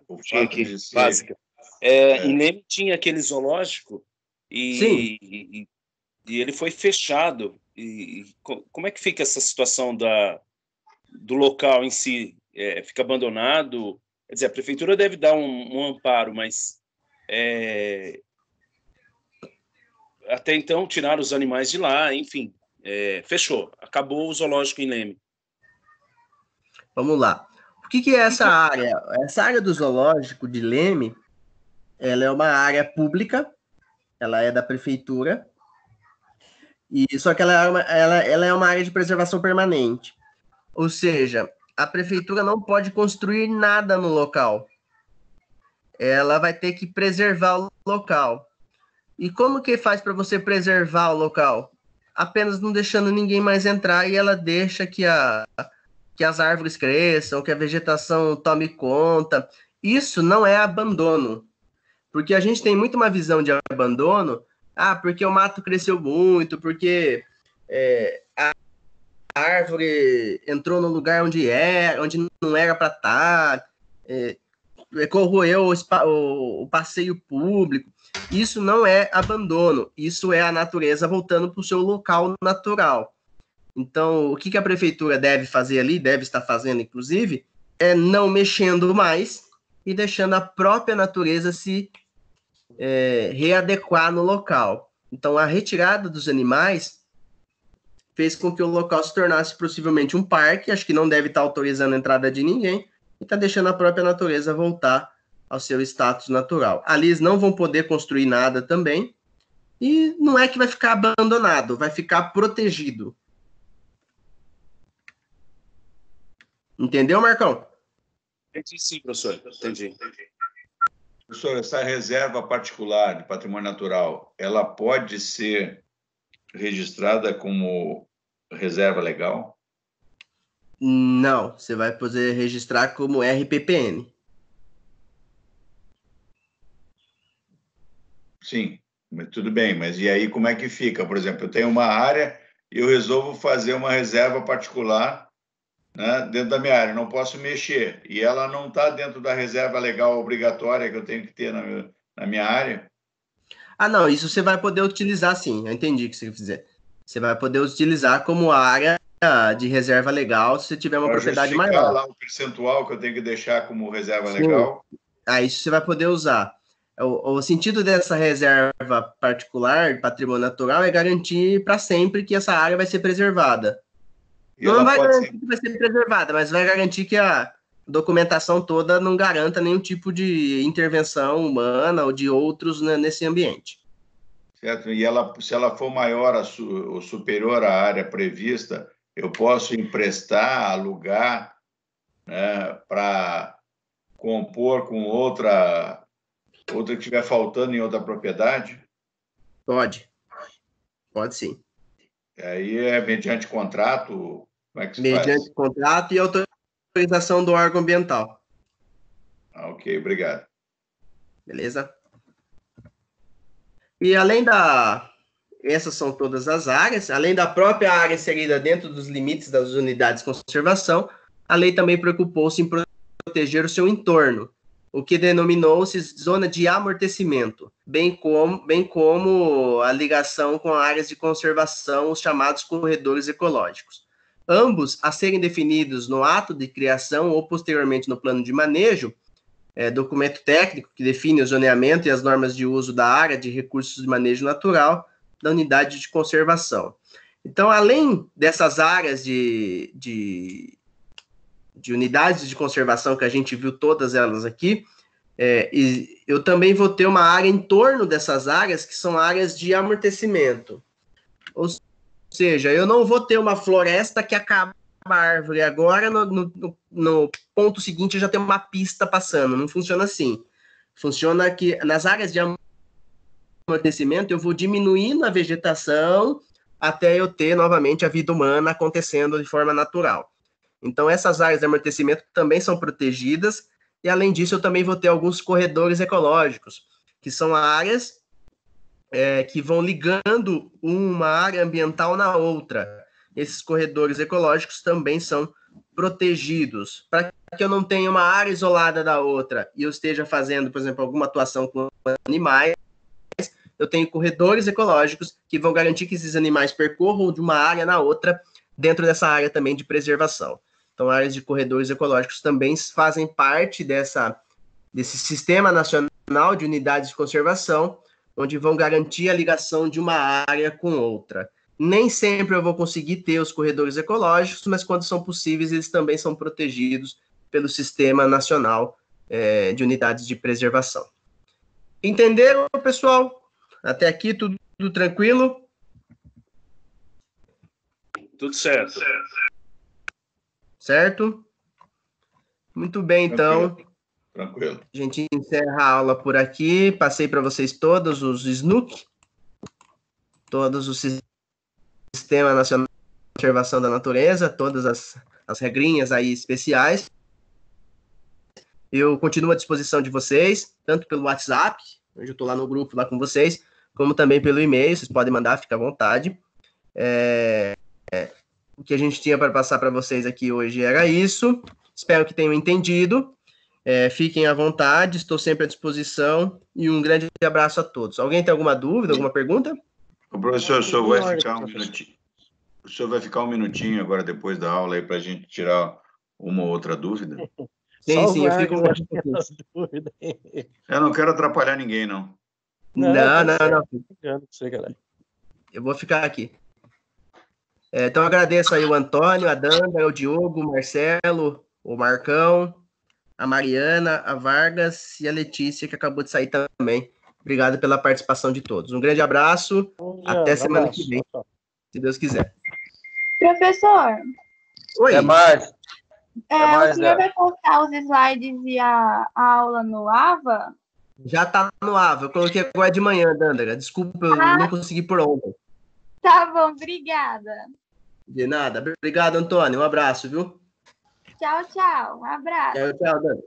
o fato de ser... básica. Em Leme tinha aquele zoológico e ele foi fechado. Como é que fica essa situação do local em si? Fica abandonado? Quer dizer, a prefeitura deve dar um amparo, mas até então tiraram os animais de lá, enfim, fechou. Acabou o zoológico em Leme. Vamos lá. O que é essa área? Essa área do zoológico de Leme, ela é uma área pública, ela é da prefeitura, só que ela é uma área de preservação permanente. Ou seja, a prefeitura não pode construir nada no local. Ela vai ter que preservar o local. E como que faz para você preservar o local? Apenas não deixando ninguém mais entrar, e ela deixa que as árvores cresçam, que a vegetação tome conta. Isso não é abandono. Porque a gente tem muito uma visão de abandono, porque o mato cresceu muito, porque a árvore entrou no lugar onde não era para estar, corroeu o passeio público. Isso não é abandono, isso é a natureza voltando para o seu local natural. Então, o que a prefeitura deve fazer ali, deve estar fazendo, inclusive, é não mexendo mais e deixando a própria natureza se readequar no local. Então, a retirada dos animais fez com que o local se tornasse possivelmente um parque. Acho que não deve estar autorizando a entrada de ninguém, e está deixando a própria natureza voltar ao seu status natural. Ali eles não vão poder construir nada também, e não é que vai ficar abandonado, vai ficar protegido. Entendeu, Marcão? Entendi sim, professor. Entendi. Professor, essa reserva particular de patrimônio natural, ela pode ser registrada como reserva legal? Não, você vai poder registrar como RPPN. Sim, mas tudo bem, mas e aí como é que fica? Por exemplo, eu tenho uma área e eu resolvo fazer uma reserva particular, né, dentro da minha área, não posso mexer, e ela não está dentro da reserva legal obrigatória que eu tenho que ter na minha área? Ah, não, isso você vai poder utilizar sim, eu entendi o que você quer dizer. Você vai poder utilizar como área de reserva legal se você tiver uma Para propriedade justificar maior. lá o percentual que eu tenho que deixar como reserva Sim. legal? Ah, isso você vai poder usar. O sentido dessa reserva particular de patrimônio natural é garantir para sempre que essa área vai ser preservada. E Não ela vai pode garantir ser... que vai ser preservada, mas vai garantir que a documentação toda não garanta nenhum tipo de intervenção humana ou de outros, né, nesse ambiente. Certo? E ela, se ela for maior ou superior à área prevista, eu posso emprestar, alugar, né, para compor com outra que estiver faltando em outra propriedade? Pode sim. Aí é mediante contrato, como é que se Mediante faz? contrato e autorização do órgão ambiental. Ah, ok, obrigado. Beleza? E essas são todas as áreas, além da própria área inserida dentro dos limites das unidades de conservação, a lei também preocupou-se em proteger o seu entorno, o que denominou-se zona de amortecimento, bem como a ligação com áreas de conservação, os chamados corredores ecológicos. Ambos a serem definidos no ato de criação ou posteriormente no plano de manejo, documento técnico que define o zoneamento e as normas de uso da área de recursos de manejo natural da unidade de conservação. Então, além dessas áreas de unidades de conservação que a gente viu todas elas aqui, eu também vou ter uma área em torno dessas áreas que são áreas de amortecimento. Ou seja, eu não vou ter uma floresta que acaba a árvore agora, no ponto seguinte já tem uma pista passando. Não funciona assim. Funciona que nas áreas de amortecimento eu vou diminuindo a vegetação até eu ter novamente a vida humana acontecendo de forma natural. Então essas áreas de amortecimento também são protegidas e além disso eu também vou ter alguns corredores ecológicos, que são áreas que vão ligando uma área ambiental na outra. Esses corredores ecológicos também são protegidos, para que eu não tenha uma área isolada da outra e eu esteja fazendo, por exemplo, alguma atuação com animais, eu tenho corredores ecológicos que vão garantir que esses animais percorram de uma área na outra, dentro dessa área também de preservação. Então, áreas de corredores ecológicos também fazem parte desse Sistema Nacional de Unidades de Conservação, onde vão garantir a ligação de uma área com outra. Nem sempre eu vou conseguir ter os corredores ecológicos, mas quando são possíveis, eles também são protegidos pelo Sistema Nacional de Unidades de Preservação. Entenderam, pessoal? Até aqui, tudo tranquilo? Tudo certo. Certo? Muito bem, então. Tranquilo. A gente encerra a aula por aqui. Passei para vocês todos os SNUC, todos os Sistema Nacional de Conservação da Natureza, todas as regrinhas aí especiais. Eu continuo à disposição de vocês, tanto pelo WhatsApp, hoje eu estou lá no grupo lá com vocês, como também pelo e-mail, vocês podem mandar, fica à vontade. O que a gente tinha para passar para vocês aqui hoje era isso. Espero que tenham entendido. Fiquem à vontade, estou sempre à disposição e um grande abraço a todos. Alguém tem alguma dúvida, alguma pergunta? O professor, o senhor vai ficar um minutinho. O senhor vai ficar um minutinho agora depois da aula aí para a gente tirar uma ou outra dúvida? Sim, eu fico. Eu não quero atrapalhar ninguém, não. Não. Sei, galera. Eu vou ficar aqui. Então, eu agradeço aí o Antônio, a Danda, o Diogo, o Marcelo, o Marcão, a Mariana, a Vargas e a Letícia, que acabou de sair também. Obrigado pela participação de todos. Um grande abraço. Até semana que vem, se Deus quiser. Professor. Oi. Até mais. O senhor vai postar os slides e a aula no AVA? Já tá no ar. Eu coloquei agora de manhã, Dandara. Desculpa, eu não consegui por ontem. Tá bom, obrigada. De nada. Obrigado, Antônio. Um abraço, viu? Tchau, tchau. Um abraço. Tchau, tchau, Dandara.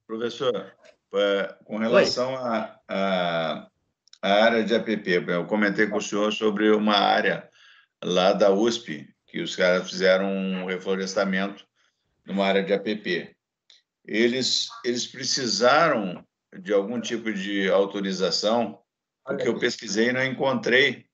Professor, com relação à área de APP, eu comentei com o senhor sobre uma área lá da USP, que os caras fizeram um reflorestamento numa área de APP. Eles precisaram de algum tipo de autorização, porque eu pesquisei e não encontrei,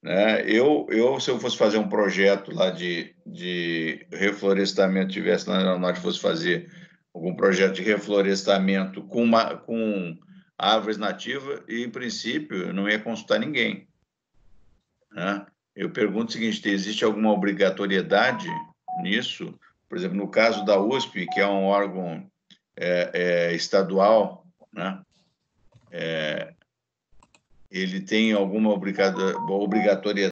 né? Se eu fosse fazer um projeto lá de reflorestamento, tivesse na aeronáutica, fosse fazer algum projeto de reflorestamento com árvores nativas, e, em princípio, não ia consultar ninguém, né? Eu pergunto o seguinte: existe alguma obrigatoriedade nisso? Por exemplo, no caso da USP, que é um órgão estadual, né? Ele tem alguma obrigatoriedade